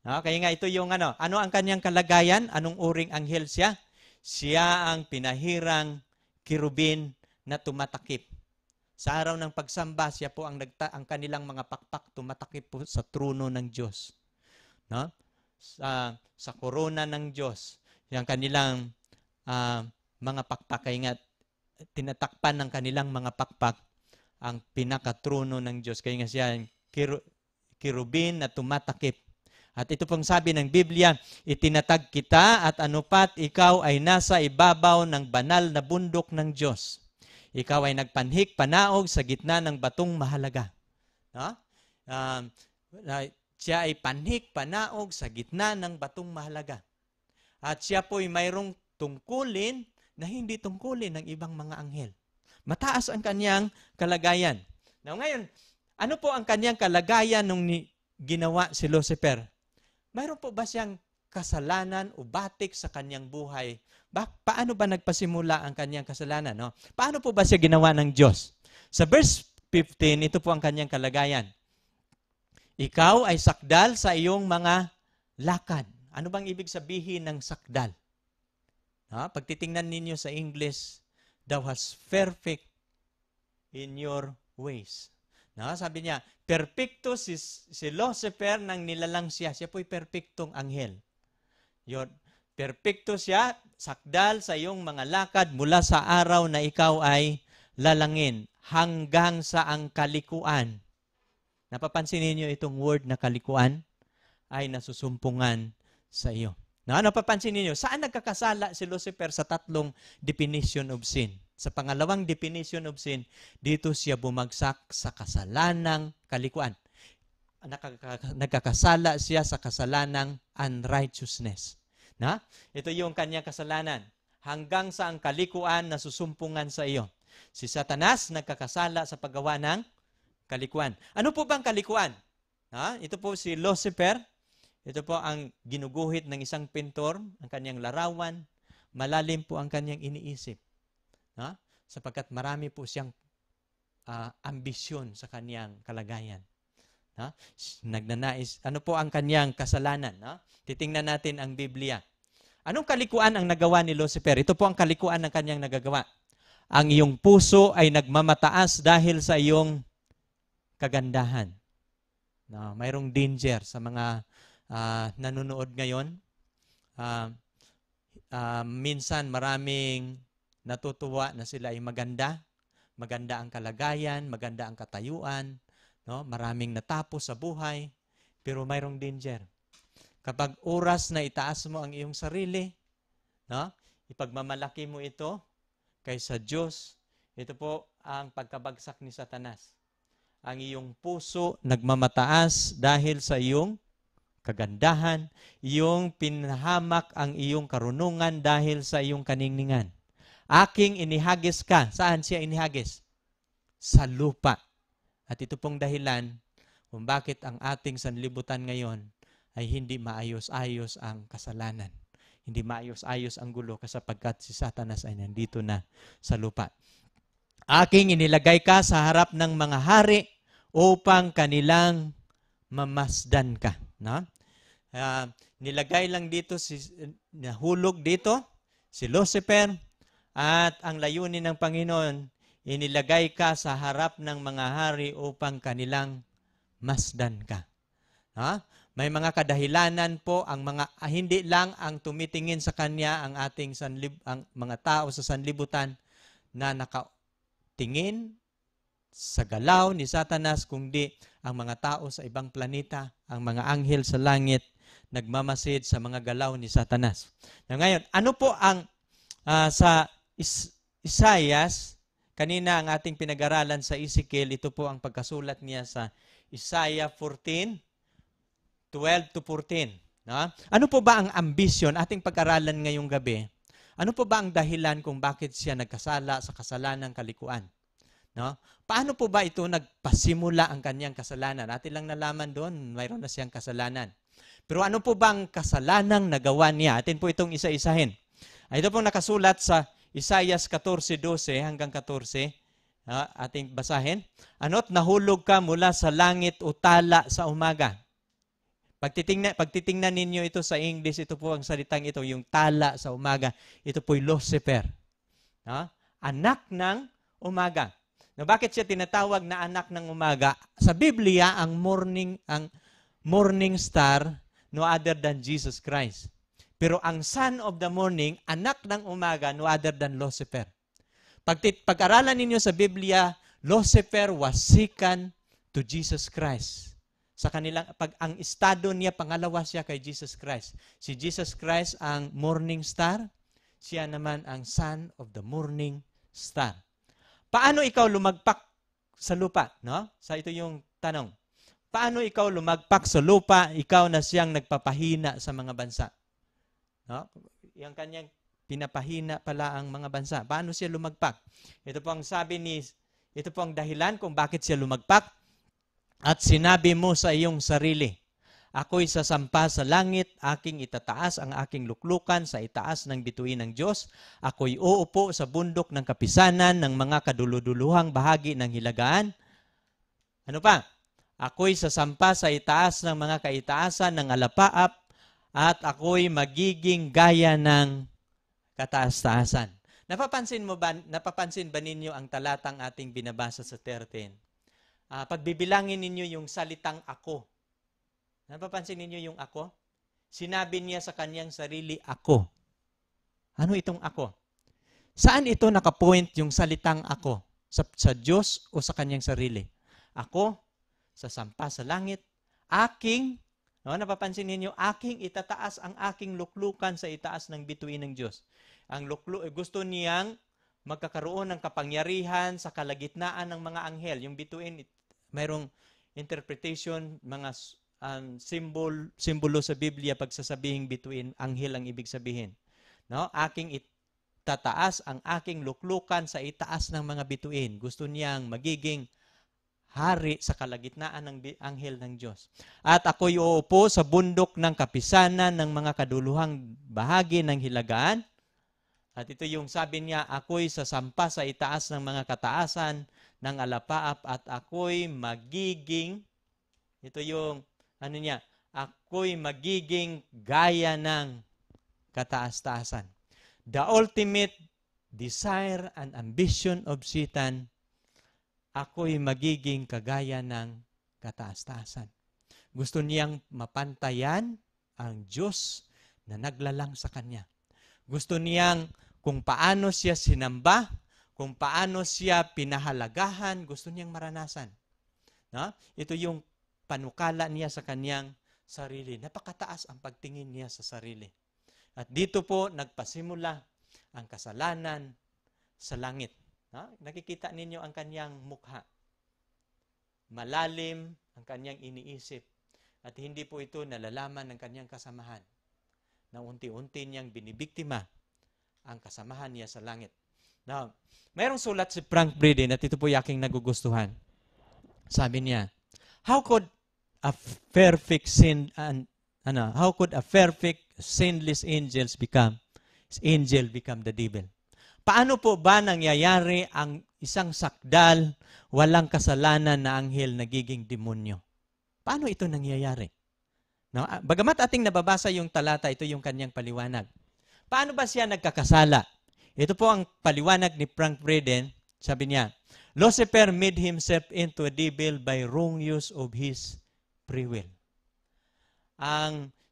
A: No, kaya nga ito yung ano ang kanyang kalagayan? Anong uring anghel siya? Siya ang pinahirang kirubin na tumatakip. Sa araw ng pagsamba, siya po ang kanilang mga pakpak tumatakip po sa trono ng Diyos. No? Sa korona ng Diyos, yung kanilang mga pakpak, kaya nga tinatakpan ng kanilang mga pakpak ang pinakatrono ng Diyos. Kaya nga siya kirubin na tumatakip. At ito pong sabi ng Biblia, itinatag kita at anupat ikaw ay nasa ibabaw ng banal na bundok ng Diyos. Ikaw ay nagpanhik panaog sa gitna ng batong mahalaga. No? Siya ay panhik panaog sa gitna ng batong mahalaga. At siya po ay mayroong tungkulin na hindi tungkulin ng ibang mga anghel. Mataas ang kanyang kalagayan. Now ngayon, ano po ang kanyang kalagayan nung ginawa si Lucifer? Mayroon po ba siyang kasalanan o batik sa kanyang buhay? Paano ba nagpasimula ang kanyang kasalanan? No? Paano po ba siya ginawa ng Diyos? Sa verse 15, ito po ang kanyang kalagayan. Ikaw ay sakdal sa iyong mga lakad. Ano bang ibig sabihin ng sakdal? Pag titingnan ninyo sa English, thou hast perfect in your ways. Sabi niya, perfecto si Lucifer nang nilalang siya. Siya po'y perfectong anghel. Perfecto siya, sakdal sa iyong mga lakad mula sa araw na ikaw ay lalangin hanggang sa ang kalikuan. Napapansin niyo itong word na kalikuan ay nasusumpungan sa iyo. Napapansin niyo, saan nagkakasala si Lucifer sa 3 definition of sin? Sa pangalawang definition of sin, dito siya bumagsak sa kasalanang kalikuan. Nagkakasala siya sa kasalanang unrighteousness. Ito yung kanyang kasalanan. Hanggang sa ang kalikuan na susumpungan sa iyo. Si Satanas nagkakasala sa paggawa ng kalikuan. Ano po bang kalikuan? Ito po si Lucifer. Ito po ang ginuguhit ng isang pintor, ang kanyang larawan. Malalim po ang kanyang iniisip. Sapagkat marami po siyang ambisyon sa kanyang kalagayan. Nagnanais. Ano po ang kanyang kasalanan? Titingnan natin ang Biblia. Anong kalikuan ang nagawa ni Lucifer? Ito po ang kalikuan ng kanyang nagagawa. Ang iyong puso ay nagmamataas dahil sa iyong kagandahan. Mayroong danger sa mga nanonood ngayon. Minsan maraming natutuwa na sila ay maganda. Maganda ang kalagayan, maganda ang katayuan. Maraming natapos sa buhay. Pero mayroong danger. Kapag oras na itaas mo ang iyong sarili, ipagmamalaki mo ito kaysa Diyos, ito po ang pagkabagsak ni Satanas. Ang iyong puso nagmamataas dahil sa iyong kagandahan, iyong pinahamak ang iyong karunungan dahil sa iyong kaningningan. Aking inihagis ka. Saan siya inihagis? Sa lupa. At ito pong dahilan kung bakit ang ating sanlibutan ngayon ay hindi maayos-ayos ang kasalanan. Hindi maayos-ayos ang gulo sapagkat si Satanas ay nandito na sa lupa. Aking inilagay ka sa harap ng mga hari upang kanilang mamasdan ka. No? Nilagay lang dito, nahulog dito, si Lucifer, at ang layunin ng Panginoon, inilagay ka sa harap ng mga hari upang kanilang masdan ka. Ha? May mga kadahilanan po ang hindi lang ang tumitingin sa kanya ang ating ang mga tao sa sanlibutan na nakatingin sa galaw ni Satanas, kundi ang mga tao sa ibang planeta, ang mga anghel sa langit, nagmamasid sa mga galaw ni Satanas. Na ngayon, ano po ang sa Isaias, kanina ang ating pinag-aralan sa Ezekiel, ito po ang pagkasulat niya sa Isaiah 14, 12 to 14. No? Ano po ba ang ambisyon, ating pag-aralan ngayong gabi? Ano po ba ang dahilan kung bakit siya nagkasala sa kasalanang kalikuan? No? Paano po ba ito nagpasimula ang kanyang kasalanan? Atin lang nalaman doon, mayroon na siyang kasalanan. Pero ano po ba ang kasalanang nagawa niya? Atin po itong isa-isahin. Ito pong nakasulat sa Isaiah 14:12 hanggang 14. Ating basahin. Ano't nahulog ka mula sa langit o tala sa umaga. Pagtitingnan ninyo ito sa English, ito po ang salitang ito, yung tala sa umaga. Ito po'y Lucifer. Anak ng umaga. Na bakit siya tinatawag na anak ng umaga? Sa Biblia, ang morning star, no other than Jesus Christ. Pero ang son of the morning, anak ng umaga, no other than Lucifer. Pag-aralan ninyo sa Biblia, Lucifer was second to Jesus Christ. Sa kanilang, ang estado niya, pangalawa siya kay Jesus Christ. Si Jesus Christ ang morning star, siya naman ang son of the morning star. Paano ikaw lumagpak sa lupa? No? Ito yung tanong. Paano ikaw lumagpak sa lupa, ikaw na siyang nagpapahina sa mga bansa? No? Yung kanyang pinapahina pala ang mga bansa. Paano siya lumagpak? Ito po ang dahilan kung bakit siya lumagpak. At sinabi mo sa iyong sarili, ako'y sasampa sa langit, aking itataas ang aking luklukan sa itaas ng bituin ng Diyos. Ako'y uupo sa bundok ng kapisanan ng mga kaduluduluhang bahagi ng hilagaan. Ano pa? Ako'y sasampa sa itaas ng mga kaitaasan ng alapaap at ako'y magiging gaya ng kataas-taasan. Napapansin ba ninyo ang talatang ating binabasa sa 13? Pagbibilangin ninyo yung salitang ako. Napapansin ninyo yung ako? Sinabi niya sa kanyang sarili, ako. Ano itong ako? Saan ito nakapoint yung salitang ako? Sa Diyos o sa kanyang sarili? Ako, sasampa sa langit, napapansin ninyo, aking itataas ang aking luklukan sa itaas ng bituin ng Diyos. Gusto niyang magkakaroon ng kapangyarihan sa kalagitnaan ng mga anghel. Yung bituin, mayroong interpretation, mga simbolo sa Biblia, pagsasabihing bituin, anghel ang ibig sabihin. No? Aking itataas ang aking luklukan sa itaas ng mga bituin. Gusto niyang magiging hari sa kalagitnaan ng anghel ng Diyos. At ako'y uupo sa bundok ng kapisanan ng mga kaduluhang bahagi ng hilagaan. At ito yung sabi niya, ako'y sasampa sa itaas ng mga kataasan ng alapaap at ako'y magiging, ito yung, ako'y magiging gaya ng kataas-taasan. The ultimate desire and ambition of Satan, ako'y magiging kagaya ng kataas-taasan. Gusto niyang mapantayan ang Diyos na naglalang sa kanya. Gusto niyang kung paano siya sinamba, kung paano siya pinahalagahan, gusto niyang maranasan. No? Ito yung panukala niya sa kanyang sarili. Napakataas ang pagtingin niya sa sarili. At dito po nagpasimula ang kasalanan sa langit. No? Nakikita ninyo ang kanyang mukha. Malalim ang kanyang iniisip. At hindi po ito nalalaman ng kanyang kasamahan. Na unti-unti niyang binibiktima ang kasamahan niya sa langit. Now, mayroong sulat si Frank Bredin at ito po yung aking nagugustuhan. Sabi niya, how could a perfect sin how could a perfect, sinless angel become the devil? Paano po ba nangyayari ang isang sakdal, walang kasalanan na anghel nagiging demonyo? Paano ito nangyayari? No? Bagamat ating nababasa yung talata, ito yung kanyang paliwanag. Paano ba siya nagkakasala? Ito po ang paliwanag ni Frank Braden. Sabi niya, Lucifer made himself into a devil by wrong use of his free will.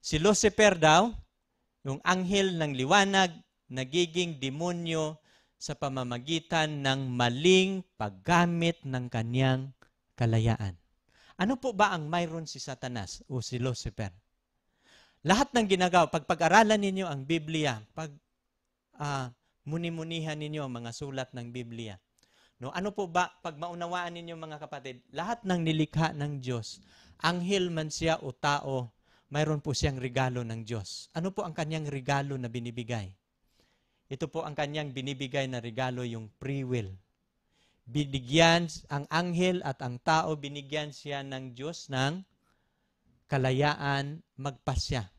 A: Si Lucifer daw, yung anghel ng liwanag, nagiging demonyo sa pamamagitan ng maling paggamit ng kanyang kalayaan. Ano po ba ang mayroon si Satanas o si Lucifer? Lahat ng ginagawa, pag-aralan ninyo ang Biblia, muni-munihan ninyo ang mga sulat ng Biblia. No, ano po ba, pag maunawaan ninyo mga kapatid, lahat ng nilikha ng Diyos, anghel man siya o tao, mayroon po siyang regalo ng Diyos. Ano po ang kanyang regalo na binibigay? Ito po ang kanyang binibigay na regalo, yung free will. Binigyan ang anghel at ang tao, binigyan siya ng Diyos ng kalayaan magpasya.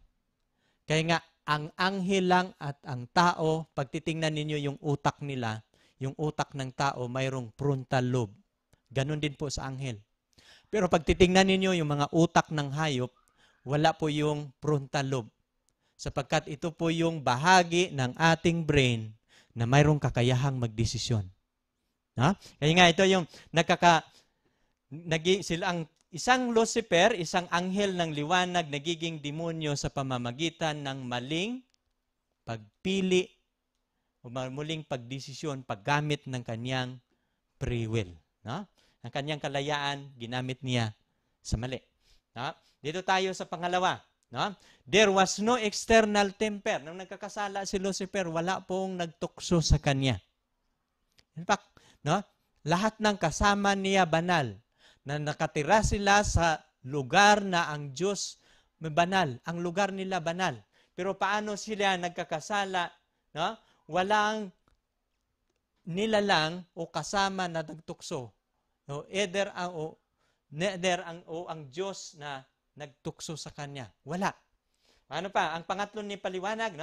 A: Kaya nga, ang anghel lang at ang tao, pag titingnan ninyo yung utak nila, yung utak ng tao, mayroong frontal lobe. Ganon din po sa anghel. Pero pag titingnan ninyo yung mga utak ng hayop, wala po yung frontal lobe. Sapagkat ito po yung bahagi ng ating brain na mayroong kakayahang magdesisyon. Kaya nga ito yung isang Lucifer, isang anghel ng liwanag, nagiging demonyo sa pamamagitan ng maling pagpili o muling pagdesisyon, paggamit ng kanyang free will. Ang kanyang kalayaan, ginamit niya sa mali. Dito tayo sa pangalawa. There was no external temper. Nung nagkakasala si Lucifer, wala pong nagtukso sa kanya. In fact, lahat ng kasama niya banal, na nakatira sila sa lugar na ang Diyos banal. Ang lugar nila banal. Pero paano sila nagkakasala? Walang nilalang o kasama na nagtukso. Either ang Diyos na nagtukso sa kanya. Wala. Ano pa? Ang pangatlo ni paliwanag,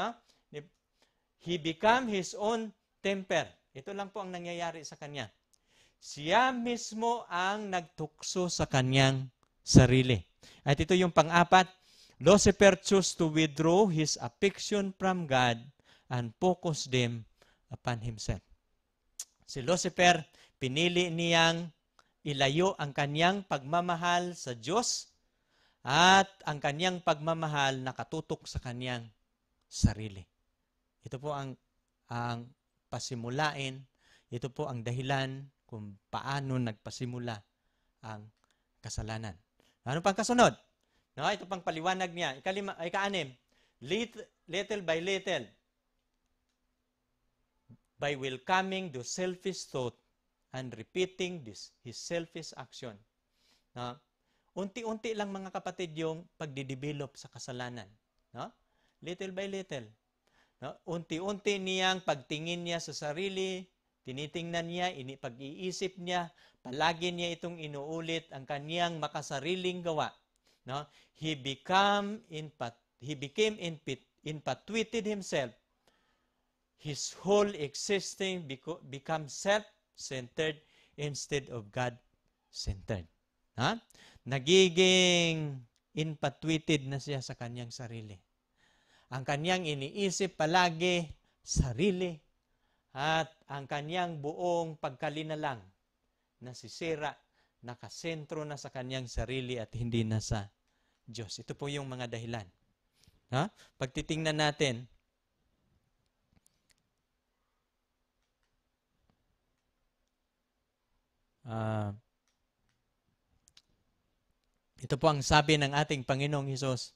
A: he became his own temper. Ito lang po ang nangyayari sa kanya. Siya mismo ang nagtukso sa kanyang sarili. At ito yung pang-apat, Lucifer chose to withdraw his affection from God and focus them upon himself. Si Lucifer, pinili niyang ilayo ang kanyang pagmamahal sa Diyos at ang kanyang pagmamahal nakatutok sa kanyang sarili. Ito po ang pasimulain, ito po ang dahilan kung paano nagpasimula ang kasalanan. Ano pang kasunod? Ito pang paliwanag niya. Ika-anim, little by little, by welcoming the selfish thought and repeating his selfish action. Unti-unti lang mga kapatid yung pagdidevelop sa kasalanan. Little by little. Unti-unti niyang pagtingin niya sa sarili, tinitingnan niya, pag-iisip niya, palagi niya itong inuulit ang kaniyang makasariling gawa. He became infatuated himself. His whole existing become self-centered instead of God-centered. Nagiging infatuated na siya sa kanyang sarili. Ang kanyang iniisip palagi, sarili, at ang kanyang buong pagkalinalang nasisira, nakasentro na sa kanyang sarili at hindi na sa Diyos. Ito po yung mga dahilan. Pagtitingnan natin, ito po ang sabi ng ating Panginoong Hesus.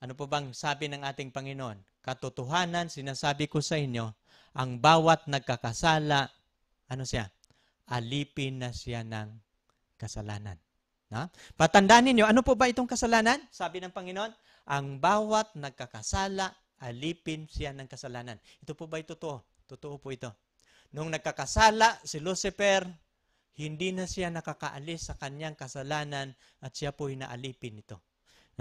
A: Ano po bang sabi ng ating Panginoon? Katotohanan, sinasabi ko sa inyo, ang bawat nagkakasala, ano siya? Alipin na siya ng kasalanan. Patandaan ninyo, ano po ba itong kasalanan? Sabi ng Panginoon, ang bawat nagkakasala, alipin siya ng kasalanan. Ito po ba ito totoo? Totoo po ito. Nung nagkakasala si Lucifer, hindi na siya nakakaalis sa kanyang kasalanan at siya po inaalipin ito.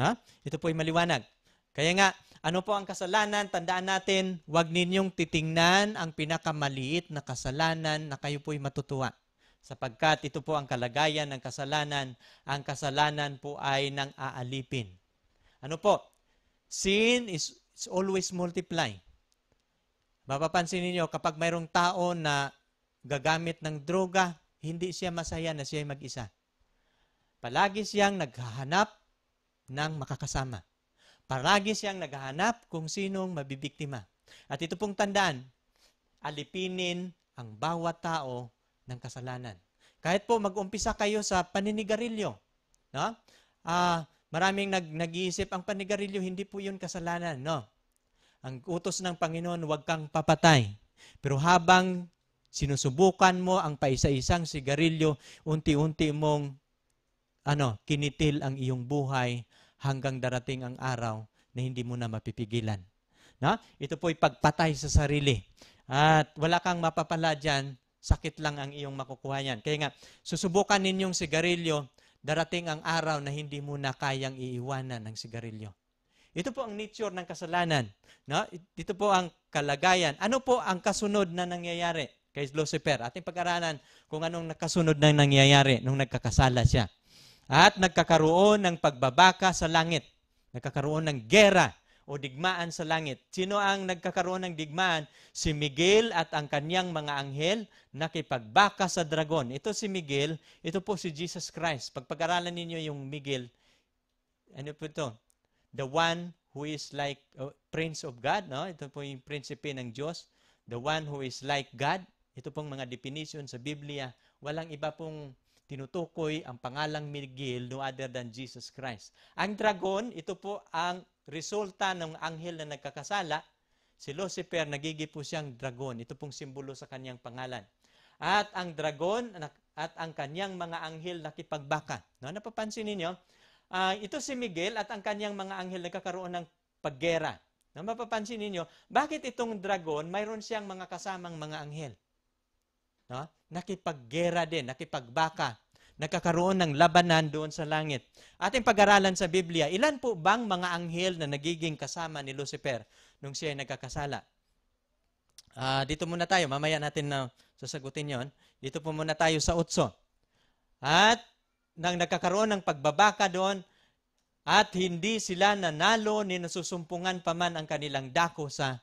A: Ha? Ito po ay maliwanag. Kaya nga, ano po ang kasalanan? Tandaan natin, huwag ninyong titingnan ang pinakamaliit na kasalanan na kayo po'y matutuwa. Sapagkat ito po ang kalagayan ng kasalanan. Ang kasalanan po ay nang aalipin. Ano po? Sin is always multiply. Mapapansin ninyo, kapag mayroong tao na gagamit ng droga, hindi siya masaya na siya mag-isa. Palagi siyang naghahanap ng makakasama. Palagi siyang naghahanap kung sinong mabibiktima. At ito pong tandaan, alipinin ang bawat tao ng kasalanan. Kahit po mag-umpisa kayo sa paninigarilyo. No? Maraming nag-iisip, ang panigarilyo, hindi po yun kasalanan. No? Ang utos ng Panginoon, huwag kang papatay. Pero habang sinusubukan mo ang paisa-isang sigarilyo, unti-unti mong kinitil ang iyong buhay hanggang darating ang araw na hindi mo na mapipigilan. No? Ito po'y pagpatay sa sarili. At wala kang mapapala dyan, sakit lang ang iyong makukuha yan. Kaya nga, susubukan ninyong sigarilyo, darating ang araw na hindi mo na kayang iiwanan ng sigarilyo. Ito po ang nature ng kasalanan. No? Ito po ang kalagayan. Ano po ang kasunod na nangyayari kay Lucifer? Ating pag-aralan kung anong nakasunod na nangyayari nung nagkakasala siya. At nagkakaroon ng pagbabaka sa langit. Nagkakaroon ng gera o digmaan sa langit. Sino ang nagkakaroon ng digmaan? Si Miguel at ang kanyang mga anghel nakipagbaka sa dragon. Ito si Miguel, ito po si Jesus Christ. Pag-aralan ninyo yung Miguel, ano po ito? The one who is like Prince of God. No? Ito po yung prinsipe ng Diyos. The one who is like God. Ito pong mga definition sa Biblia. Walang iba pong tinutukoy ang pangalang Miguel no other than Jesus Christ. Ang dragon, ito po ang resulta ng anghel na nagkakasala. Si Lucifer, nagiging po siyang dragon. Ito pong simbolo sa kanyang pangalan. At ang dragon at ang kanyang mga anghel nakipagbaka. No, napapansin ninyo? Ito si Miguel at ang kanyang mga anghel nagkakaroon ng paggera. No, mapapansin ninyo, bakit itong dragon, mayroon siyang mga kasamang mga anghel? No? Nakipaggera din, nakipagbaka. Nagkakaroon ng labanan doon sa langit. Ating pag-aralan sa Biblia, ilan po bang mga anghel na nagiging kasama ni Lucifer nung siya ay nagkakasala? Dito muna tayo, mamaya natin na sasagutin yon. Dito po muna tayo sa 8. At nang nagkakaroon ng pagbabaka doon, at hindi sila nanalo ni nasusumpungan pa man ang kanilang dako sa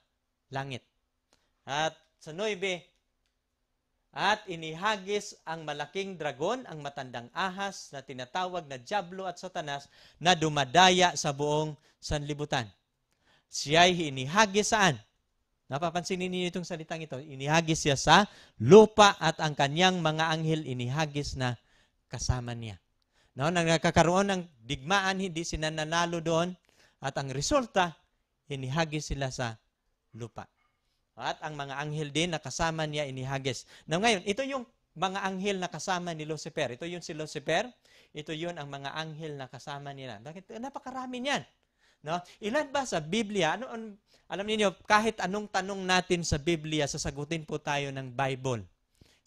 A: langit. At sa 9, at inihagis ang malaking dragon, ang matandang ahas na tinatawag na Diablo at Satanas na dumadaya sa buong sanlibutan. Siya'y inihagis saan? Napapansin niyo itong salitang ito. Inihagis siya sa lupa at ang kanyang mga anghel inihagis na kasama niya. No, nang nagkakaroon ng digmaan, hindi sila nanalo doon at ang resulta, inihagis sila sa lupa. At ang mga anghel din na kasama niya inihagis. Now ngayon, ito yung mga anghel na kasama ni Lucifer. Ito yung si Lucifer. Ito yun ang mga anghel na kasama nila. Bakit? Napakarami niyan. No? Ilan ba sa Biblia? Alam niyo, kahit anong tanong natin sa Biblia, sasagutin po tayo ng Bible.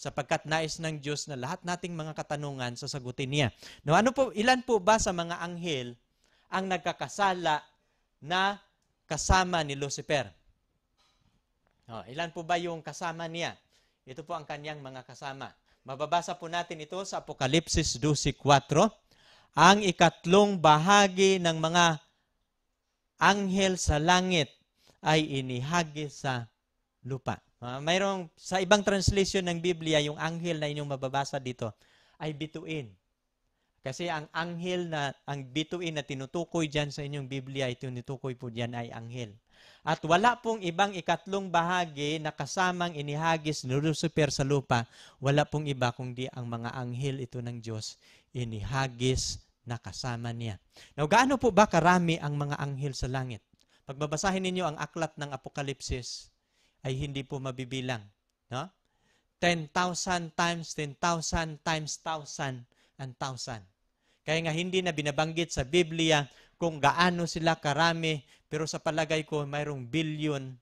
A: Sapagkat nais ng Diyos na lahat nating mga katanungan sasagutin niya. No, ilan po ba sa mga anghel ang nagkakasala na kasama ni Lucifer? Ilan po ba yung kasama niya? Ito po ang kanyang mga kasama. Mababasa po natin ito sa Apokalipsis 12:4. Ang ikatlong bahagi ng mga anghel sa langit ay inihagis sa lupa. Mayroong sa ibang translation ng Biblia, yung anghel na inyong mababasa dito ay bituin. Kasi ang bituin na tinutukoy dyan sa inyong Biblia, ay tinutukoy po dyan ay anghel. At wala pong ibang ikatlong bahagi na kasamang inihagis ni Lucifer sa lupa, wala pong iba kundi ang mga anghel ito ng Diyos, inihagis na kasama niya. Now, gaano po ba karami ang mga anghel sa langit? Pag babasahin ninyo ang aklat ng Apokalipsis, ay hindi po mabibilang. No? 10,000 times 10,000 times 1,000 and 1,000. Kaya nga hindi na binabanggit sa Biblia kung gaano sila karami, pero sa palagay ko mayroong billion,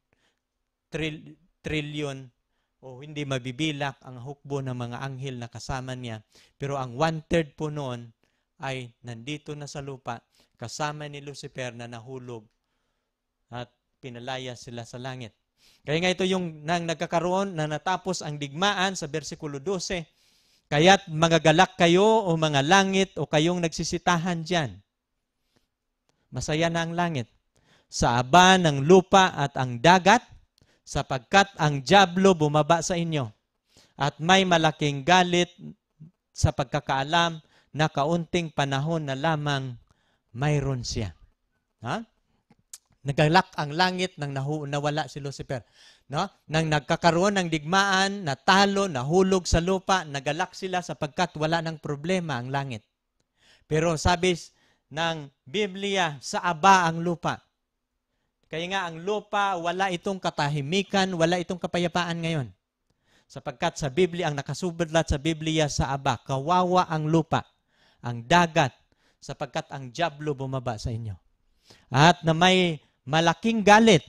A: trillion, o hindi mabibilak ang hukbo ng mga anghel na kasama niya. Pero ang 1/3 po noon ay nandito na sa lupa, kasama ni Lucifer na nahulog at pinalaya sila sa langit. Kaya nga ito yung nang nagkakaroon na natapos ang digmaan sa versikulo 12. Kaya't magagalak kayo o mga langit o kayong nagsisitahan dyan. Masaya na ang langit. Sa aba ng lupa at ang dagat, sapagkat ang dyablo bumaba sa inyo. At may malaking galit sa pagkakaalam na kaunting panahon na lamang mayroon siya. Ha? Nagalak ang langit nang nawala si Lucifer. No? Nang nagkakaroon ng digmaan, natalo, nahulog sa lupa, nagalak sila sapagkat wala ng problema ang langit. Pero sabi ng Biblia, sa aba ang lupa. Kaya nga ang lupa, wala itong katahimikan, wala itong kapayapaan ngayon. Sapagkat sa Biblia, ang nakasubadlat sa Biblia sa aba, kawawa ang lupa, ang dagat, sapagkat ang dyablo bumaba sa inyo. At na may malaking galit,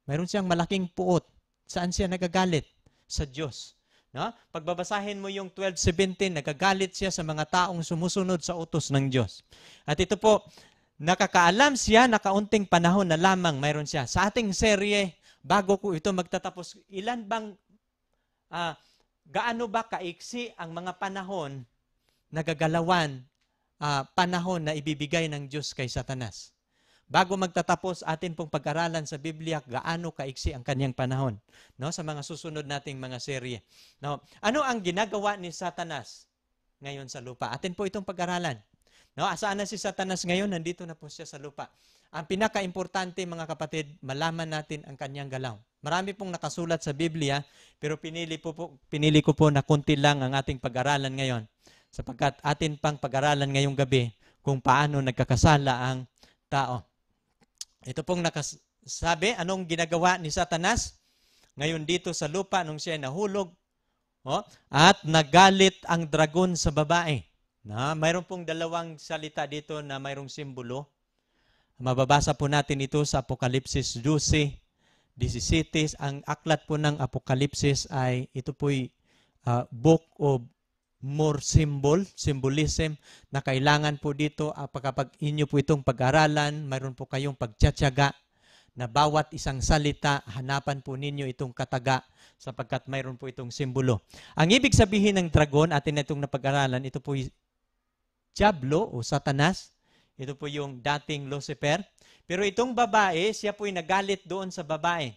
A: mayroon siyang malaking puot. Saan siya nagagalit? Sa Diyos. No? Pagbabasahin mo yung 12:17, nagagalit siya sa mga taong sumusunod sa utos ng Diyos. At ito po, nakakaalam siya na kaunting panahon na lamang mayroon siya. Sa ating serye, bago ko ito magtatapos, gaano ba kaiksi ang mga panahon na gagalawan, panahon na ibibigay ng Diyos kay Satanas? Bago magtatapos atin pong pag-aralan sa Biblia, gaano kaiksi ang kanyang panahon, no? Sa mga susunod nating mga serye. No? Ano ang ginagawa ni Satanas ngayon sa lupa? Atin po itong pag-aralan. No? Asaan na si Satanas ngayon? Nandito na po siya sa lupa. Ang pinaka-importante, mga kapatid, malaman natin ang kanyang galaw. Marami pong nakasulat sa Biblia, pero pinili ko po na kunti lang ang ating pag-aralan ngayon, sapagkat atin pang pag-aralan ngayong gabi kung paano nagkakasala ang tao. Ito pong nakasabi, anong ginagawa ni Satanas ngayon dito sa lupa nung siya nahulog? At nagalit ang dragon sa babae. Mayroon pong dalawang salita dito na mayroong simbolo. Mababasa po natin ito sa Apokalipsis 12:17. Ang aklat po ng Apokalipsis ay ito po'y book of more symbolism na kailangan po dito kapag inyo po itong pag-aralan, mayroon po kayong pagtsatsaga na bawat isang salita, hanapan po ninyo itong kataga sapagkat mayroon po itong simbolo. Ang ibig sabihin ng dragon, atin na itong napag-aralan, ito po Diablo o Satanas. Ito po yung dating Lucifer. Pero itong babae, siya po'y nagalit doon sa babae.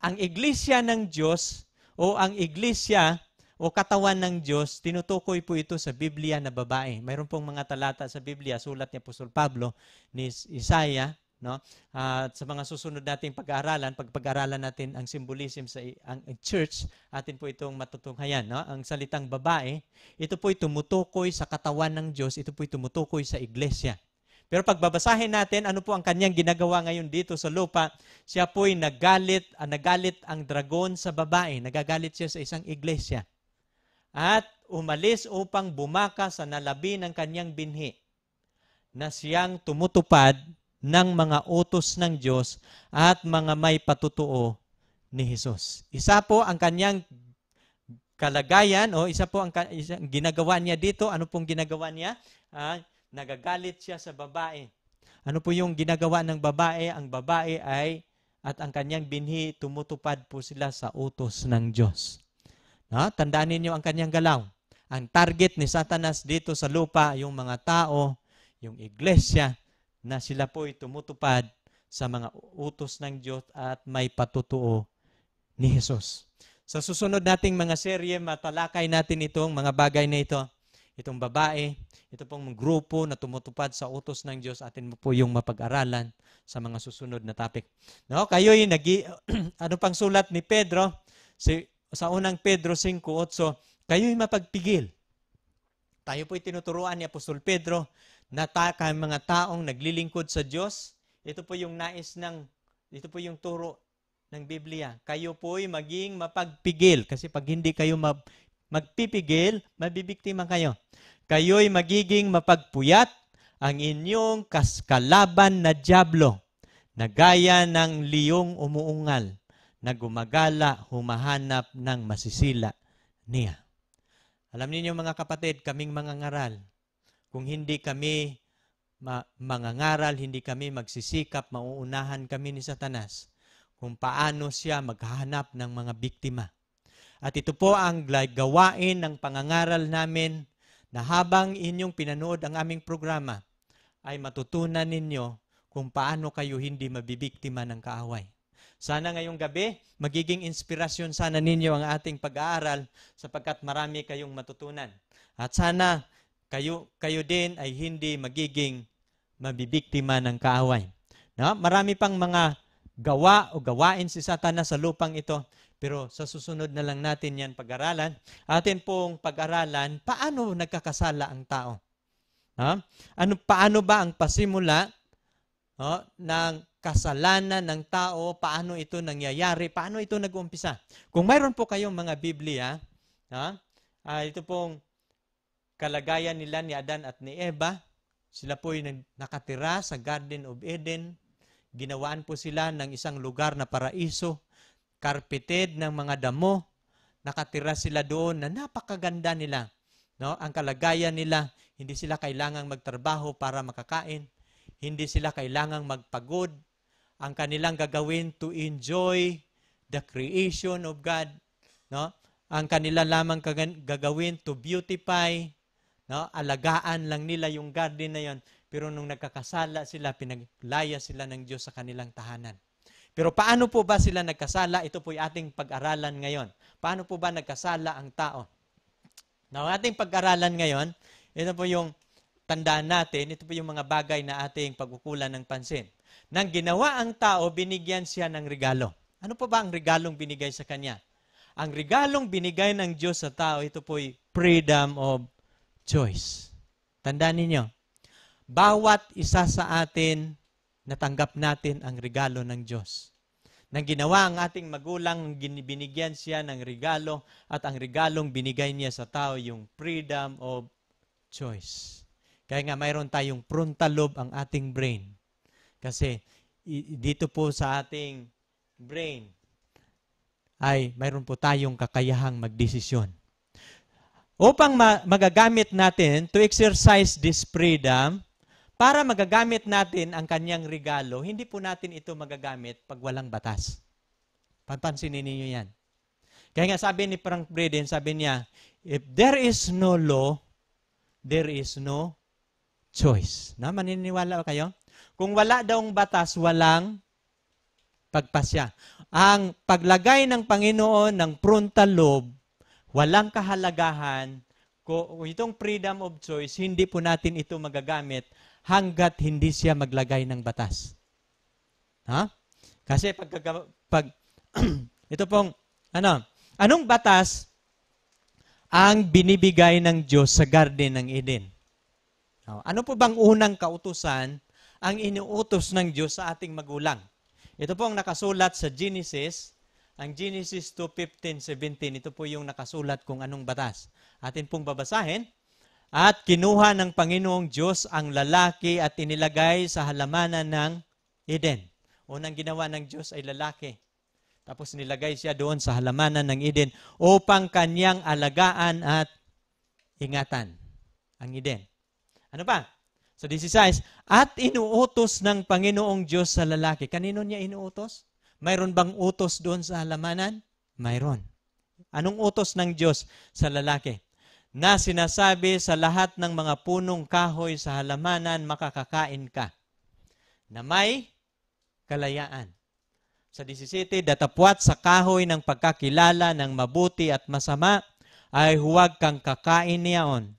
A: Ang iglesia ng Diyos o ang iglesia o katawan ng Diyos, tinutukoy po ito sa Biblia na babae. Mayroon pong mga talata sa Biblia, sulat ni Apostol Pablo, ni Isaiah, no? At sa mga susunod nating pag-aaralan, pag-aralan natin ang symbolism sa ang church, atin po itong matutunghayan. No? Ang salitang babae, ito po'y tumutukoy sa katawan ng Diyos, ito po'y tumutukoy sa iglesia. Pero pagbabasahin natin, ano po ang kanyang ginagawa ngayon dito sa lupa, siya po'y nagalit ang dragon sa babae. Nagagalit siya sa isang iglesia. At umalis upang bumaka sa nalabi ng kanyang binhi na siyang tumutupad ng mga utos ng Diyos at mga may patutuo ni Jesus. Isa po ang kanyang kalagayan o isa po ang ginagawa niya dito. Ano pong ginagawa niya? Nagagalit siya sa babae. Ano po yung ginagawa ng babae? Ang babae ay at ang kanyang binhi tumutupad po sila sa utos ng Diyos. Tandaan ninyo ang kanyang galaw. Ang target ni Satanas dito sa lupa, yung mga tao, yung iglesia, na sila po'y tumutupad sa mga utos ng Diyos at may patutuo ni Jesus. Sa susunod nating mga serye, matalakay natin itong mga bagay na ito. Itong babae, ito pong grupo na tumutupad sa utos ng Diyos, atin mo po yung mapag-aralan sa mga susunod na topic. No, kayo'y ano pang sulat ni Pedro? Sa unang Pedro 5:8, kayo'y mapagpigil. Tayo po'y tinuturuan ni Apostol Pedro na mga taong naglilingkod sa Diyos. Ito po yung ito po yung turo ng Biblia. Kayo po'y maging mapagpigil. Kasi pag hindi kayo magpipigil, mabibiktima kayo. Kayo'y magiging mapagpuyat ang inyong kalaban na dyablo, na gaya ng liyong umuungal, na gumagala, humahanap ng masisila niya. Alam niyo mga kapatid, kaming mga ngaral, kung hindi kami mangangaral, hindi kami magsisikap, mauunahan kami ni Satanas kung paano siya maghahanap ng mga biktima. At ito po ang gawain ng pangangaral namin na habang inyong pinanood ang aming programa, ay matutunan ninyo kung paano kayo hindi mabibiktima ng kaaway. Sana ngayong gabi, magiging inspirasyon sana ninyo ang ating pag-aaral sapagkat marami kayong matutunan. At sana kayo din ay hindi magiging mabibiktima ng kaaway. No? Marami pang mga gawa o gawain si Satanas sa lupang ito, pero sa susunod na lang natin yan pag-aralan. Atin pong pag-aralan, paano nagkakasala ang tao? No? Paano ba ang pasimula ng kasalanan ng tao, paano ito nangyayari, paano ito nag-uumpisa? Kung mayroon po kayong mga Biblia, ito pong kalagayan nila ni Adan at ni Eva, sila po ay nakatira sa Garden of Eden, ginawaan po sila ng isang lugar na paraiso, carpeted ng mga damo, nakatira sila doon na napakaganda nila. No? Ang kalagayan nila, hindi sila kailangang magtrabaho para makakain, hindi sila kailangang magpagod. Ang kanilang gagawin to enjoy the creation of God. No? Ang kanila lamang gagawin to beautify. No? Alagaan lang nila yung garden na yon. Pero nung nagkakasala sila, pinaglaya sila ng Diyos sa kanilang tahanan. Pero paano po ba sila nagkasala? Ito po yung ating pag-aralan ngayon. Paano po ba nagkasala ang tao? Now, ating pag-aralan ngayon, ito po yung tandaan natin, ito po yung mga bagay na ating pagkukulan ng pansin. Nang ginawa ang tao, binigyan siya ng regalo. Ano po ba ang regalong binigay sa kanya? Ang regalong binigay ng Diyos sa tao, ito po ay freedom of choice. Tandaan ninyo, bawat isa sa atin, natanggap natin ang regalo ng Diyos. Nang ginawa ang ating magulang, binigyan siya ng regalo, at ang regalong binigay niya sa tao, yung freedom of choice. Kaya nga mayroon tayong frontal lobe ang ating brain. Kasi dito po sa ating brain ay mayroon po tayong kakayahang magdesisyon. Upang magagamit natin to exercise this freedom, para magagamit natin ang kanyang regalo, hindi po natin ito magagamit pag walang batas. Papansinin niyo yan. Kaya nga sabi ni Frank Braden, sabi niya, if there is no law, there is no choice. Na, maniniwala kayo? Kung wala daw batas, walang pagpasya. Ang paglagay ng Panginoon ng frontal lobe, walang kahalagahan. Kung itong freedom of choice, hindi po natin ito magagamit hanggat hindi siya maglagay ng batas. Ha? Kasi ito pong, anong batas ang binibigay ng Diyos sa Garden ng Eden? Ano po bang unang kautusan ang inuutos ng Diyos sa ating magulang? Ito po ang nakasulat sa Genesis, ang Genesis 2:15-17, ito po yung nakasulat kung anong batas. Atin pong babasahin. At kinuha ng Panginoong Diyos ang lalaki at inilagay sa halamanan ng Eden. Unang ginawa ng Diyos ay lalaki. Tapos nilagay siya doon sa halamanan ng Eden upang kanyang alagaan at ingatan ang Eden. Ano pa? So 16, at inuutos ng Panginoong Diyos sa lalaki. Kanino niya inuutos? Mayroon bang utos doon sa halamanan? Mayroon. Anong utos ng Diyos sa lalaki? Na sinasabi sa lahat ng mga punong kahoy sa halamanan, makakakain ka. Na may kalayaan. Sa 17, datapwat sa kahoy ng pagkakilala ng mabuti at masama, ay huwag kang kakain niyaon.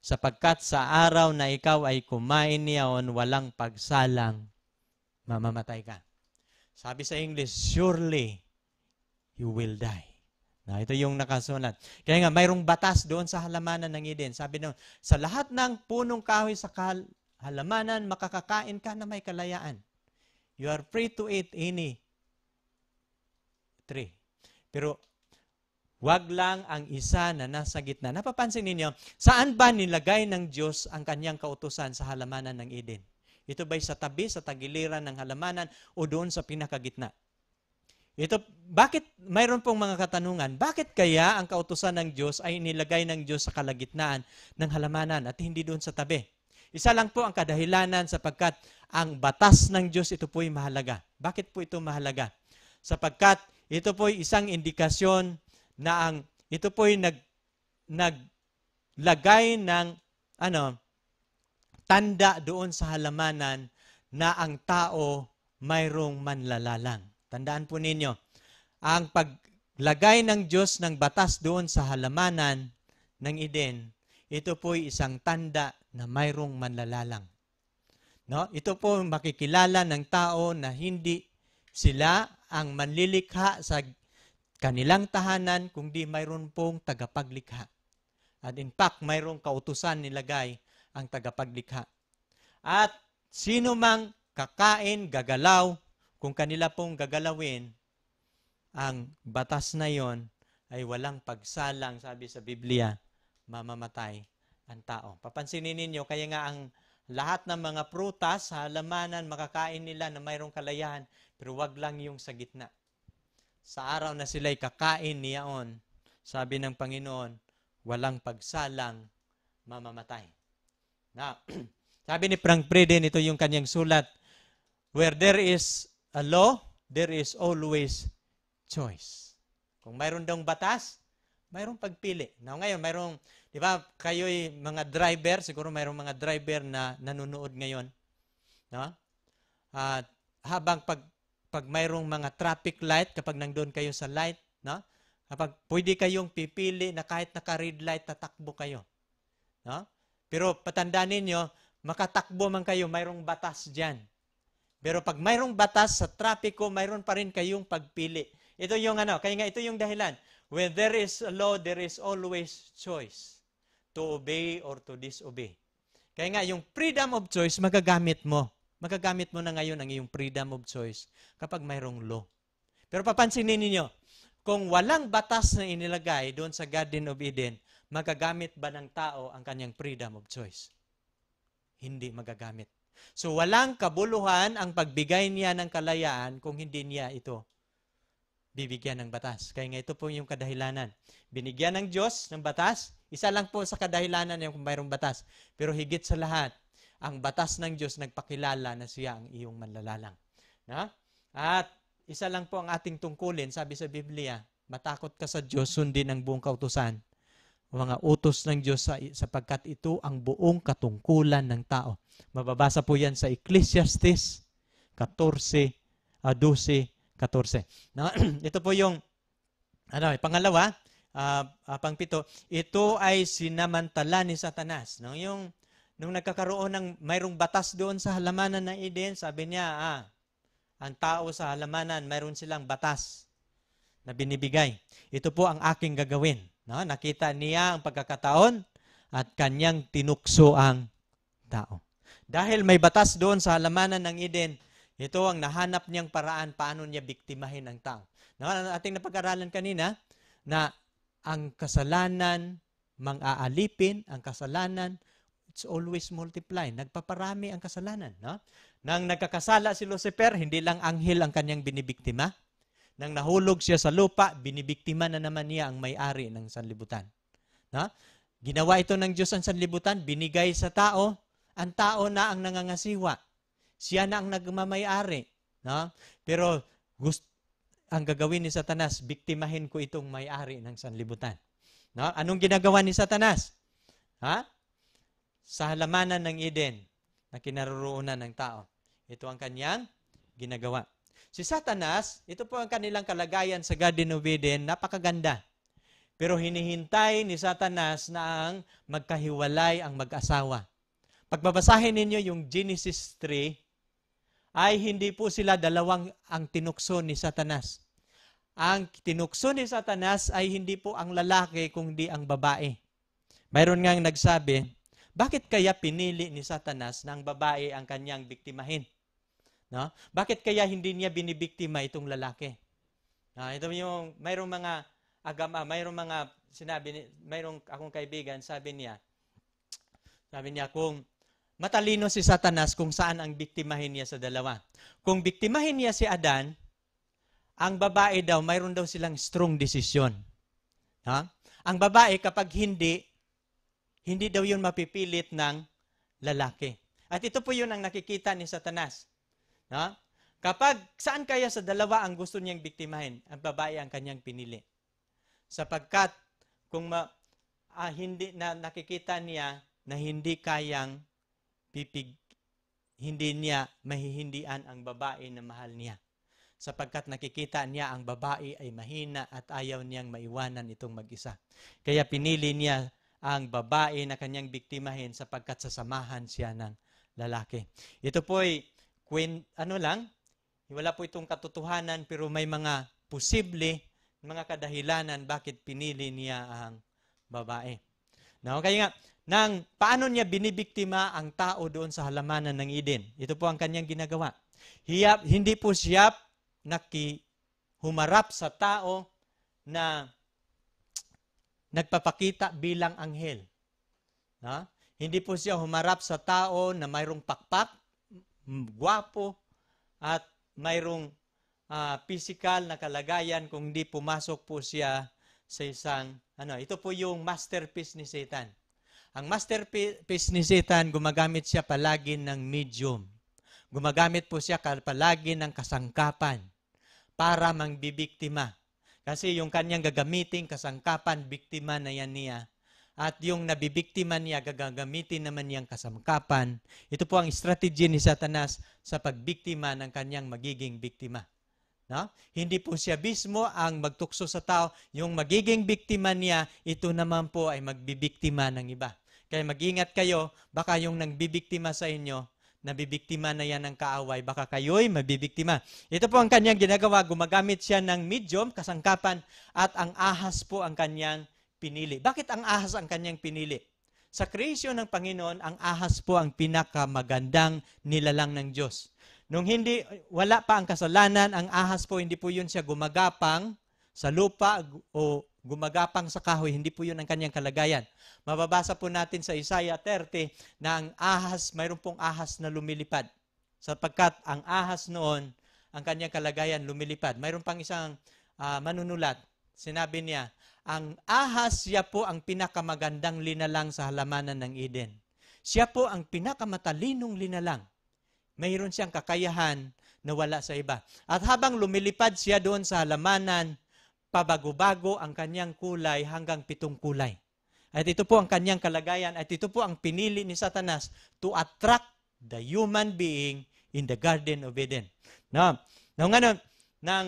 A: Sapagkat sa araw na ikaw ay kumain niyaon, walang pagsalang, mamamatay ka. Sabi sa English, surely you will die. Ito yung nakasulat. Kaya nga, mayroong batas doon sa halamanan ng Eden. Sabi doon, sa lahat ng punong kahoy sa halamanan, makakakain ka na may kalayaan. You are free to eat any tree. Pero, wag lang ang isa na nasa gitna. Napapansin ninyo, saan ba nilagay ng Diyos ang kanyang kautusan sa halamanan ng Eden? Ito ba'y sa tabi, sa tagiliran ng halamanan, o doon sa pinakagitna? Bakit, mayroon pong mga katanungan, bakit kaya ang kautusan ng Diyos ay nilagay ng Diyos sa kalagitnaan ng halamanan at hindi doon sa tabi? Isa lang po ang kadahilanan sapagkat ang batas ng Diyos ito po'y mahalaga. Bakit po ito mahalaga? Sapagkat ito po'y isang indikasyon na ito po'y naglagay ng tanda doon sa halamanan na ang tao mayroong manlalalang. Tandaan po ninyo, ang paglagay ng Diyos ng batas doon sa halamanan ng Eden, ito po'y isang tanda na mayroong manlalalang. No? Ito po makikilala ng tao na hindi sila ang manlilikha sa kanilang tahanan kundi mayroon pong tagapaglikha. At in fact, mayroong kautusan nilagay ang tagapaglikha. At sino mang kakain, gagalaw, kung kanila pong gagalawin, ang batas na yon ay walang pagsalang, sabi sa Biblia, mamamatay ang tao. Papansinin ninyo, kaya nga ang lahat ng mga prutas sa halamanan, makakain nila na mayroong kalayahan, pero wag lang yung sa gitna. Sa araw na sila'y kakain niyaon, sabi ng Panginoon, walang pagsalang, mamamatay. Now, sabi ni Frank Preden, ito yung kanyang sulat, where there is a law, there is always choice. Kung mayroon daw batas, mayroong pagpili. Now ngayon, mayroong, di ba, kayo'y mga driver, siguro mayroong mga driver na nanonood ngayon. No? At habang pag mayroong mga traffic light, kapag nandun kayo sa light, no? Kapag pwede kayong pipili na kahit naka-red light, tatakbo kayo. No? Pero patandaan ninyo, makatakbo man kayo, mayroong batas dyan. Pero pag mayroong batas sa trapiko, mayroon pa rin kayong pagpili. Ito yung kaya nga ito yung dahilan. When there is a law, there is always choice to obey or to disobey. Kaya nga yung freedom of choice, magagamit mo. Magagamit mo na ngayon ang iyong freedom of choice kapag mayroong law. Pero papansinin ninyo, kung walang batas na inilagay doon sa Garden of Eden, magagamit ba ng tao ang kanyang freedom of choice? Hindi magagamit. So walang kabuluhan ang pagbigay niya ng kalayaan kung hindi niya ito bibigyan ng batas. Kaya nga ito po yung kadahilanan. Binigyan ng Diyos ng batas, isa lang po sa kadahilanan yung kung mayroong batas. Pero higit sa lahat, ang batas ng Diyos nagpakilala na siya ang iyong manlalalang. Na? At isa lang po ang ating tungkulin, sabi sa Biblia, matakot ka sa Diyos, sundin ang buong kautusan. Mga utos ng Diyos sapagkat ito ang buong katungkulan ng tao. Mababasa po yan sa Ecclesiastes 14, 12, 14. No? Ito po yung pangalawa, pangpito, ito ay sinamantala ni Satanas. No? Nung nagkakaroon ng mayroong batas doon sa halamanan ng Eden, sabi niya, ang tao sa halamanan, mayroon silang batas na binibigay. Ito po ang aking gagawin. No? Nakita niya ang pagkakataon at kanyang tinukso ang tao. Dahil may batas doon sa halamanan ng Eden, ito ang nahanap niyang paraan paano niya biktimahin ang tao. No? Ating napag-aralan kanina na ang kasalanan mang-aalipin, ang kasalanan it's always multiply. Nagpaparami ang kasalanan. No? Nang nagkakasala si Lucifer, hindi lang anghel ang kanyang binibiktima. Nang nahulog siya sa lupa, binibiktima na naman niya ang may-ari ng sanlibutan. No? Ginawa ito ng Diyos ang sanlibutan, binigay sa tao, ang tao na ang nangangasiwa. Siya na ang nagmamay-ari. No? Pero ang gagawin ni Satanas, biktimahin ko itong may-ari ng sanlibutan. No? Anong ginagawa ni Satanas? Sa halamanan ng Eden na kinaroroonan ng tao. Ito ang kanyang ginagawa. Si Satanas, ito po ang kanilang kalagayan sa Garden of Eden, napakaganda. Pero hinihintay ni Satanas na ang magkahiwalay ang mag-asawa. Pagbabasahin ninyo yung Genesis 3, ay hindi po sila dalawang ang tinukso ni Satanas. Ang tinukso ni Satanas ay hindi po ang lalaki kundi ang babae. Mayroon ngang nagsabi, bakit kaya pinili ni Satanas na ang babae ang kanyang biktimahin? No? Bakit kaya hindi niya binibiktima itong lalaki? Ito yung mayroong mga agama, mayroong mga sinabi, mayroong akong kaibigan, sabi niya kung matalino si Satanas kung saan ang biktimahin niya sa dalawa. Kung biktimahin niya si Adan, ang babae daw, mayroon daw silang strong decision. Ang babae kapag hindi daw yun mapipilit ng lalaki. At ito po yun ang nakikita ni Satanas. No? Kapag saan kaya sa dalawa ang gusto niyang biktimahin, ang babae ang kanyang pinili. Sapagkat kung hindi na nakikita niya na hindi kayang hindi niya mahihindian ang babae na mahal niya. Sapagkat nakikita niya ang babae ay mahina at ayaw niyang maiwanan itong mag-isa. Kaya pinili niya ang babae na kanyang biktimahin sapagkat sasamahan siya ng lalaki. Ito po ay wala po itong katotohanan pero may mga posible, mga kadahilanan bakit pinili niya ang babae. No? Kaya nga, paano niya binibiktima ang tao doon sa halamanan ng Eden? Ito po ang kanyang ginagawa. Hindi po siya humarap sa tao na nagpapakita bilang anghel. No? Hindi po siya humarap sa tao na mayroong pakpak, gwapo, at mayroong physical na kalagayan kung di pumasok po siya sa isang, ito po yung masterpiece ni Satan. Ang masterpiece ni Satan, gumagamit siya palagi ng medium. Gumagamit po siya palagi ng kasangkapan para mangbibiktima. Kasi yung kanyang gagamitin kasangkapan, biktima na yan niya. At yung nabibiktima niya, gagamitin naman niyang kasangkapan. Ito po ang strategy ni Satanas sa pagbiktima ng kanyang magiging biktima. No? Hindi po siya mismo ang magtukso sa tao. Yung magiging biktima niya, ito naman po ay magbibiktima ng iba. Kaya mag-ingat kayo, baka yung nagbibiktima sa inyo, nabibiktima na yan ng kaaway, baka kayo'y mabibiktima. Ito po ang kanyang ginagawa, gumagamit siya ng medium, kasangkapan, at ang ahas po ang kanyang pinili. Bakit ang ahas ang kanyang pinili? Sa kreasyon ng Panginoon, ang ahas po ang pinakamagandang nilalang ng Diyos. Nung wala pa ang kasalanan, ang ahas po, hindi po yun siya gumagapang sa lupa o gumagapang sa kahoy, hindi po yun ang kanyang kalagayan. Mababasa po natin sa Isaiah 30 na ang ahas, mayroon pong ahas na lumilipad. Sapagkat ang ahas noon, ang kanyang kalagayan lumilipad. Mayroon pang isang manunulat, sinabi niya, ang ahas, siya po ang pinakamagandang linalang sa halamanan ng Eden. Siya po ang pinakamatalinong linalang. Mayroon siyang kakayahan na wala sa iba. At habang lumilipad siya doon sa halamanan, pabago-bago ang kanyang kulay hanggang 7 kulay. At ito po ang kanyang kalagayan at ito po ang pinili ni Satanas to attract the human being in the Garden of Eden. No? Nang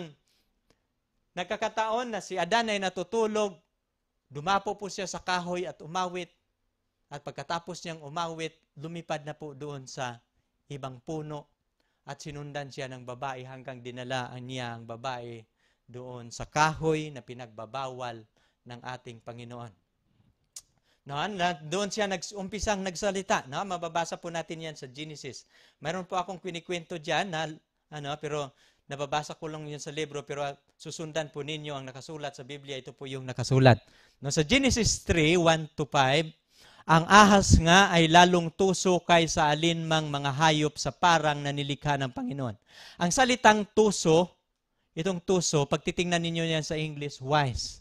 A: nagkakataon na si Adan ay natutulog, dumapo po siya sa kahoy at umawit. At pagkatapos niyang umawit, lumipad na po doon sa ibang puno at sinundan siya ng babae hanggang dinalaan niya ang babae doon sa kahoy na pinagbabawal ng ating Panginoon. No, doon siya umpisang nagsalita. No? Mababasa po natin yan sa Genesis. Mayroon po akong kwinikwento dyan, pero nababasa ko lang yan sa libro, pero susundan po ninyo ang nakasulat sa Biblia. Ito po yung nakasulat. No, sa Genesis 3, 1-5, ang ahas nga ay lalong tuso kaysa alinmang mga hayop sa parang na nilikha ng Panginoon. Ang salitang tuso, itong tuso, pag titingnan ninyo yan sa English, wise.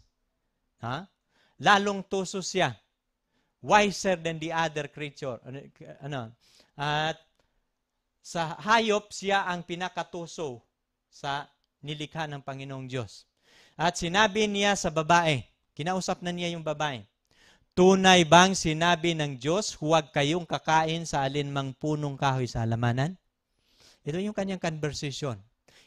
A: Lalong tuso siya. Wiser than the other creature. At sa hayop, siya ang pinakatuso sa nilikha ng Panginoong Diyos. At sinabi niya sa babae, kinausap na niya yung babae, tunay bang sinabi ng Diyos, huwag kayong kakain sa alinmang punong kahoy sa halamanan? Ito yung kanyang conversation.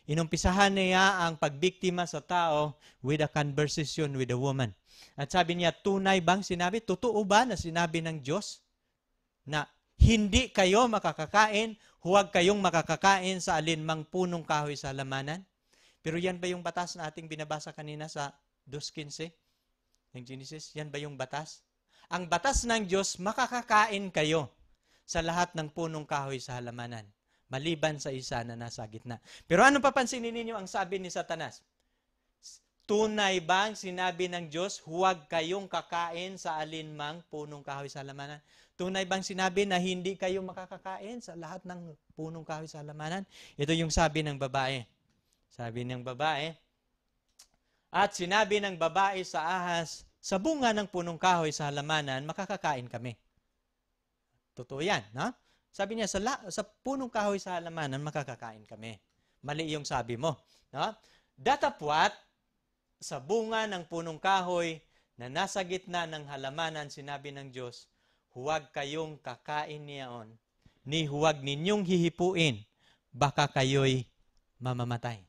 A: Inumpisahan niya ang pagbiktima sa tao with a conversation with a woman. At sabi niya, tunay bang sinabi? Totoo ba na sinabi ng Diyos na hindi kayo makakakain, huwag kayong makakakain sa alinmang punong kahoy sa halamanan? Pero yan ba yung batas na ating binabasa kanina sa 2:15 ng Genesis? Yan ba yung batas? Ang batas ng Diyos, makakakain kayo sa lahat ng punong kahoy sa halamanan, maliban sa isa na nasa gitna. Pero ano papansinin ninyo ang sabi ni Satanas? Tunay bang sinabi ng Diyos, huwag kayong kakain sa alinmang punong kahoy sa halamanan? Tunay bang sinabi na hindi kayo makakakain sa lahat ng punong kahoy sa halamanan? Ito yung sabi ng babae. Sabi ng babae, at sinabi ng babae sa ahas, sa bunga ng punong kahoy sa halamanan, makakakain kami. Totoo yan. No? Sabi niya, sa punong kahoy sa halamanan, makakakain kami. Mali yung sabi mo. No? Datapwat, sa bunga ng punong kahoy na nasa gitna ng halamanan, sinabi ng Diyos, huwag kayong kakain niyaon, ni huwag ninyong hihipuin, baka kayo'y mamamatay.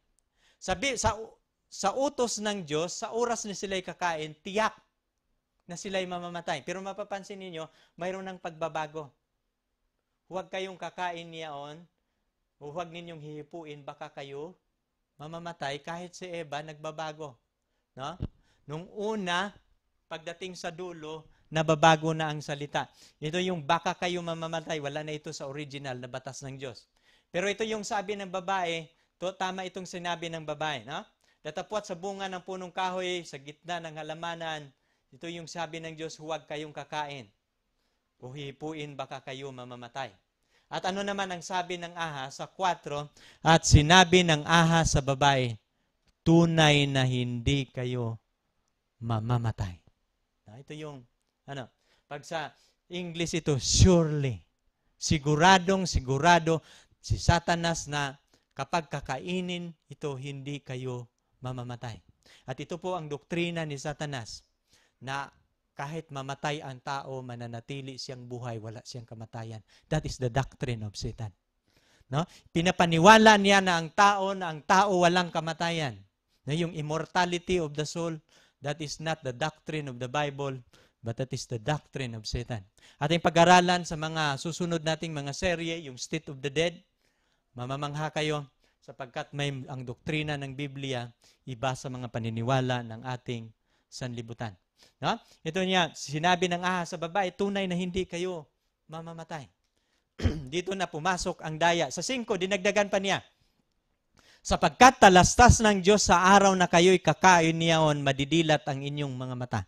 A: Sa utos ng Diyos, sa oras na sila'y kakain, tiyak na sila'y mamamatay. Pero mapapansin ninyo, mayroon ng pagbabago. Huwag kayong kakain niyaon, o huwag ninyong hihipuin, baka kayo mamamatay. Kahit si Eva, nagbabago. No? Nung una, pagdating sa dulo, nababago na ang salita. Ito yung baka kayo mamamatay, wala na ito sa original na batas ng Diyos. Pero ito yung sabi ng babae, tama itong sinabi ng babae. No? Datapwat sa bunga ng punong kahoy, sa gitna ng halamanan, ito yung sabi ng Diyos, huwag kayong kakain. O hihipuin, baka kayo mamamatay. At ano naman ang sabi ng ahas sa 4, at sinabi ng ahas sa babae, tunay na hindi kayo mamamatay. Ito yung, pag sa English ito, surely. Siguradong sigurado si Satanas na kapag kakainin ito, hindi kayo mamamatay. At ito po ang doktrina ni Satanas, na kahit mamatay ang tao, mananatili siyang buhay, wala siyang kamatayan. That is the doctrine of Satan. No? Pinapaniwala niya na ang tao walang kamatayan. No? Yung immortality of the soul, that is not the doctrine of the Bible, but that is the doctrine of Satan. Ating pag-aralan sa mga susunod nating mga serye, yung State of the Dead, mamamangha kayo sapagkat ang doktrina ng Biblia iba sa mga paniniwala ng ating sanlibutan. No? Ito niya, sinabi ng ahas sa babae, tunay na hindi kayo mamamatay. Dito na pumasok ang daya. Sa 5, dinagdagan pa niya, sapagkat talastas ng Diyos sa araw na kayo'y kakain niyaon, madidilat ang inyong mga mata.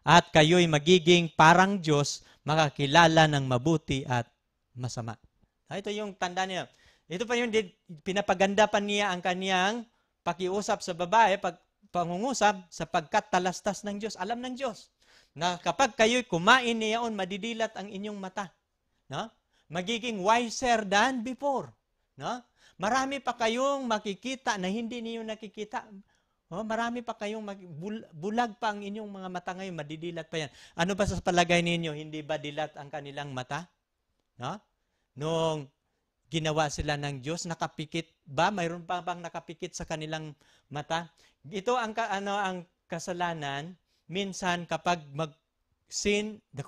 A: At kayo'y magiging parang Diyos, makakilala ng mabuti at masama. Ito yung tanda niya. Ito pa yung pinapaganda pa niya ang kaniyang pakiusap sa babae, pangungusap, sapagkat talastas ng Diyos. Alam ng Diyos na kapag kayo'y kumain niyaon, madidilat ang inyong mata. No? Magiging wiser than before. No? Marami pa kayong makikita na hindi niyo nakikita. Marami pa kayong bulag pa ang inyong mga mata ngayon, madidilat pa yan. Ano ba sa palagay ninyo, hindi ba dilat ang kanilang mata? No? Nung ginawa sila ng Diyos, nakapikit ba? Mayroon pa bang nakapikit sa kanilang mata? Ito ang kasalanan, minsan kapag sin, the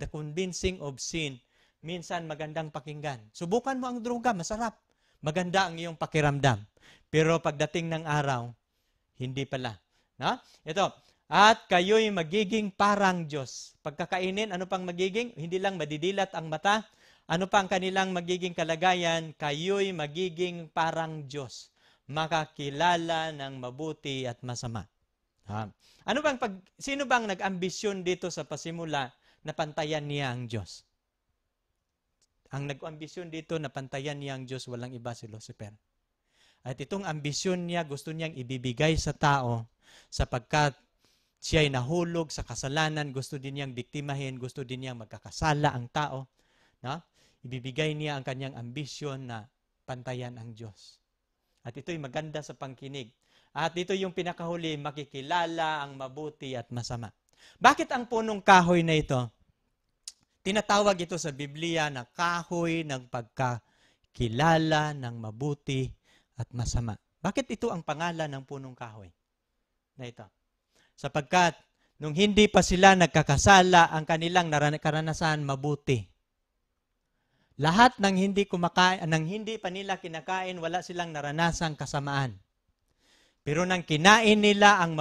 A: convincing of sin, minsan magandang pakinggan. Subukan mo ang droga, masarap. Maganda ang iyong pakiramdam. Pero pagdating ng araw, hindi pala. No? Ito, at kayo'y magiging parang Diyos. Pagkakainin, ano pang magiging? Hindi lang madidilat ang mata. Ano pa ang kanilang magiging kalagayan? Kayo'y magiging parang Diyos. Makakilala ng mabuti at masama. Sino bang nag-ambisyon dito sa pasimula na pantayan niya ang Diyos? Ang nag-ambisyon dito na pantayan niya ang Diyos, walang iba si Lucifer. At itong ambisyon niya, gusto niyang ibibigay sa tao sapagkat siya'y nahulog sa kasalanan, gusto din niyang biktimahin, gusto din niyang magkakasala ang tao. No? Ibibigay niya ang kanyang ambisyon na pantayan ang Diyos. At ito'y maganda sa pangkinig. At ito yung pinakahuli, makikilala ang mabuti at masama. Bakit ang punong kahoy na ito? Tinatawag ito sa Biblia na kahoy ng pagkakilala ng mabuti at masama. Bakit ito ang pangalan ng punong kahoy na ito? Sapagkat nung hindi pa sila nagkakasala, ang kanilang karanasan mabuti. Lahat ng hindi pa nila kinakain, wala silang naranasang kasamaan. Pero nang kinain nila ang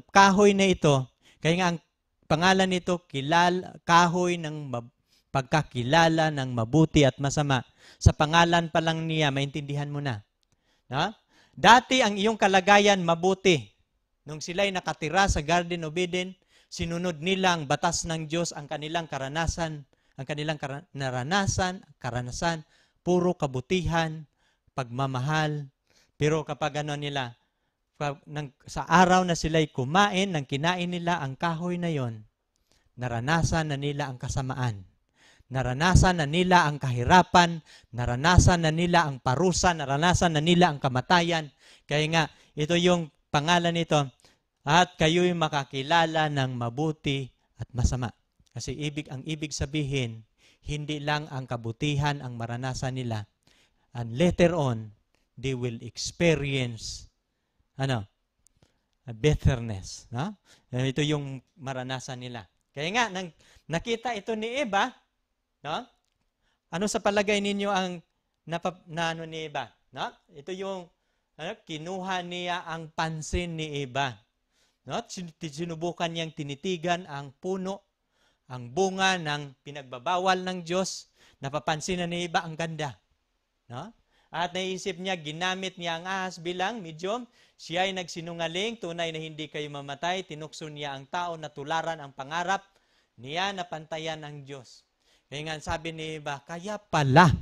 A: kahoy na ito, kaya nga ang pangalan nito, kahoy ng pagkakilala ng mabuti at masama. Sa pangalan pa lang niya, maintindihan mo na. No? Dati ang iyong kalagayan mabuti. Nung sila'y nakatira sa Garden of Eden, sinunod nila ang batas ng Diyos, ang kanilang karanasan, puro kabutihan, pagmamahal. Pero kapag sa araw na sila'y kumain, nang kinain nila ang kahoy na yon, naranasan na nila ang kasamaan. Naranasan na nila ang kahirapan, naranasan na nila ang parusa, naranasan na nila ang kamatayan. Kaya nga, ito yung pangalan nito, at kayo'y makakilala ng mabuti at masama. Kasi ang ibig sabihin, hindi lang ang kabutihan ang maranasan nila. And later on, they will experience a bitterness. No? Ito yung maranasan nila. Kaya nga, nakita ito ni Eva, no? Ano sa palagay ninyo ang ni Eva? No? Ito yung kinuha niya ang pansin ni Eva. No? Sinubukan niyang tinitigan ang puno, ang bunga ng pinagbabawal ng Diyos. Napapansin na ni Eva ang ganda. No? At naisip niya, ginamit niya ang ahas bilang medium. Siya ay nagsinungaling, tunay na hindi kayo mamatay. Tinukso niya ang tao na tularan ang pangarap niya na pantayan ng Diyos. Kaya nga sabi ni Eva, kaya pala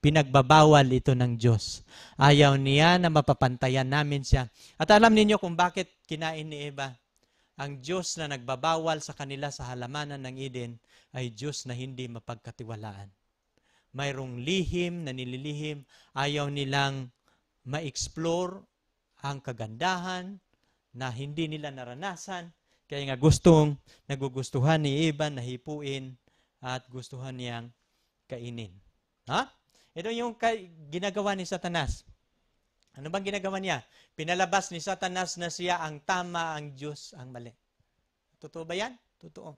A: pinagbabawal ito ng Diyos. Ayaw niya na mapapantayan namin siya. At alam ninyo kung bakit kinain ni Eva? Ang Diyos na nagbabawal sa kanila sa halamanan ng Eden ay Diyos na hindi mapagkatiwalaan. Mayroong lihim na nililihim, ayaw nilang ma-explore ang kagandahan na hindi nila naranasan. Kaya nga nagugustuhan ni Eva na hipuin at gustuhan niyang kainin. Ha? Ito yung ginagawa ni Satanas. Ano bang ginagawa niya? Pinalabas ni Satanas na siya ang tama, ang Diyos ang mali. Totoo ba yan? Totoo.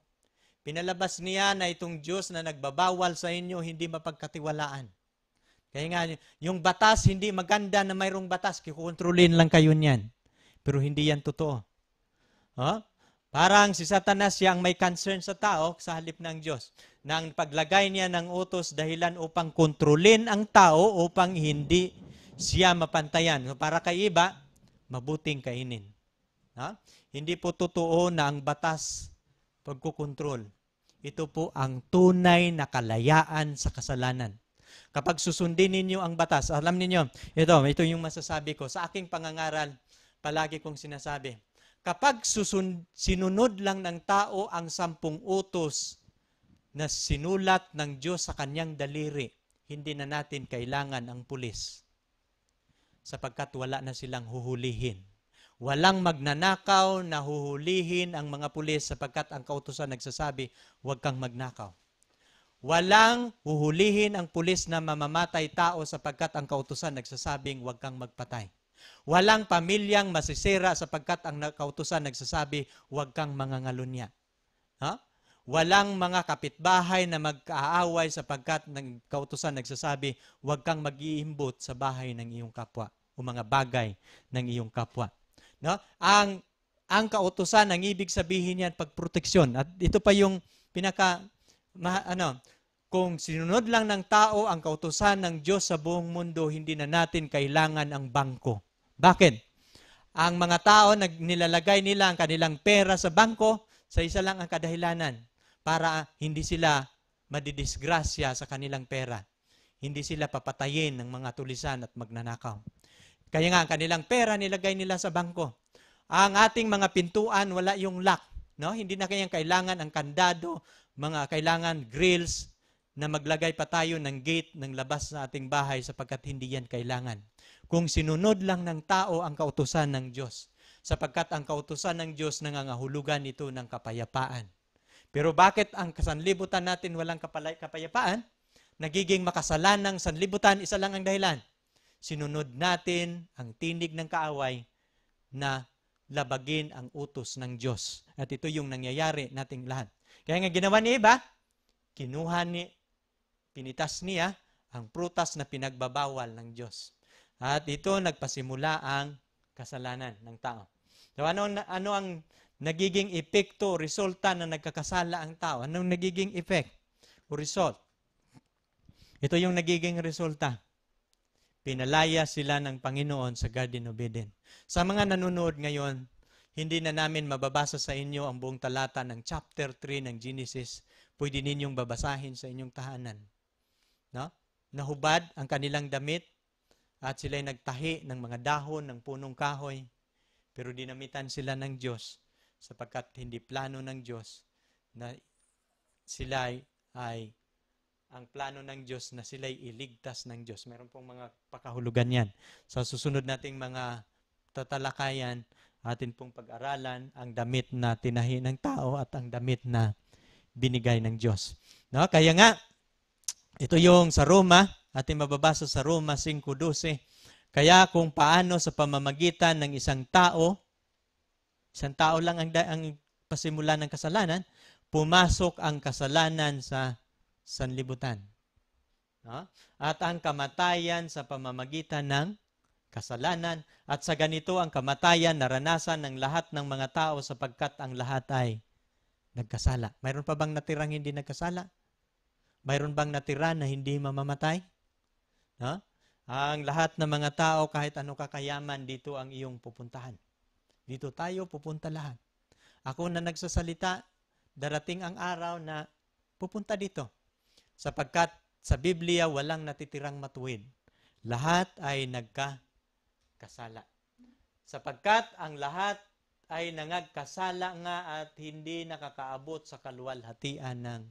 A: Pinalabas niya na itong Diyos na nagbabawal sa inyo, hindi mapagkatiwalaan. Kaya nga, yung batas, hindi maganda na mayroong batas. Kikontrolin lang kayo niyan. Pero hindi yan totoo. Huh? Parang si Satanas siya ang may concern sa tao sa halip ng Diyos. Nang paglagay niya ng utos dahilan upang kontrolin ang tao upang hindi siya mapantayan. So para kay iba, mabuting kainin. Ha? Hindi po totoo na ang batas pagkukontrol. Ito po ang tunay na kalayaan sa kasalanan. Kapag susundin ninyo ang batas, alam ninyo, ito yung masasabi ko. Sa aking pangangaral, palagi kong sinasabi, kapag sinunod lang ng tao ang 10 utos na sinulat ng Diyos sa kanyang daliri, hindi na natin kailangan ang pulis. Sapagkat wala na silang huhulihin. Walang magnanakaw na huhulihin ang mga pulis sapagkat ang kautusan nagsasabi, huwag kang magnakaw. Walang huhulihin ang pulis na mamamatay tao sapagkat ang kautusan nagsasabing, huwag kang magpatay. Walang pamilyang masisira sapagkat ang kautusan nagsasabi, huwag kang mangangalunya. Ha? Walang mga kapitbahay na magkaaway sapagkat ng kautusan nagsasabi, huwag kang mag-iimbot sa bahay ng iyong kapwa o mga bagay ng iyong kapwa. No? Ang kautusan, ang ibig sabihin yan, pagproteksyon. At ito pa yung kung sinunod lang ng tao ang kautusan ng Diyos sa buong mundo, hindi na natin kailangan ang bangko. Bakit? Ang mga tao, nilalagay nila ang kanilang pera sa bangko, sa isa lang ang kadahilanan, para hindi sila madidisgrasya sa kanilang pera. Hindi sila papatayin ng mga tulisan at magnanakaw. Kaya nga, ang kanilang pera nilagay nila sa bangko. Ang ating mga pintuan, wala yung lock. No? Hindi na kayang kailangan ang kandado, kailangan grills, na maglagay pa tayo ng gate ng labas sa ating bahay sapagkat hindi yan kailangan. Kung sinunod lang ng tao ang kautusan ng Diyos, sapagkat ang kautusan ng Diyos nangangahulugan ito ng kapayapaan. Pero bakit ang sanlibutan natin walang kapayapaan? Nagiging makasalanang sanlibutan, isa lang ang dahilan. Sinunod natin ang tinig ng kaaway na labagin ang utos ng Diyos. At ito yung nangyayari nating lahat. Kaya nga ginawa ni Eva, pinitas niya ang prutas na pinagbabawal ng Diyos. At ito nagpasimula ang kasalanan ng tao. So ano ang nagiging epekto, resulta na nagkakasala ang tao? Anong nagiging effect o result? Ito yung nagiging resulta. Pinalaya sila ng Panginoon sa Garden of Eden. Sa mga nanonood ngayon, hindi na namin mababasa sa inyo ang buong talata ng chapter 3 ng Genesis. Pwede ninyong babasahin sa inyong tahanan. No? Nahubad ang kanilang damit at sila'y nagtahi ng mga dahon ng punong kahoy. Pero dinamitan sila ng Diyos sapagkat hindi plano ng Diyos na sila ay ang plano ng Diyos na sila'y iligtas ng Diyos. Meron pong mga pakahulugan yan. Sa susunod nating mga tatalakayan, atin pong pag-aralan ang damit na tinahi ng tao at ang damit na binigay ng Diyos. No? Kaya nga, ito yung sa Roma, ating mababasa sa Roma 5:12. Kaya kung paano sa pamamagitan ng isang tao lang ang pasimula ng kasalanan, pumasok ang kasalanan sa sanlibutan. No? At ang kamatayan sa pamamagitan ng kasalanan. At sa ganito ang kamatayan naranasan ng lahat ng mga tao sapagkat ang lahat ay nagkasala. Mayroon pa bang natirang hindi nagkasala? Mayroon bang natira na hindi mamamatay? No? Ang lahat ng mga tao, kahit ano kakayaman, dito ang iyong pupuntahan. Dito tayo pupunta lahat. Ako na nagsasalita, darating ang araw na pupunta dito. Sapagkat sa Biblia, walang natitirang matuwid. Lahat ay nagkasala. Sapagkat ang lahat ay nangagkasala nga at hindi nakakaabot sa kaluwalhatian ng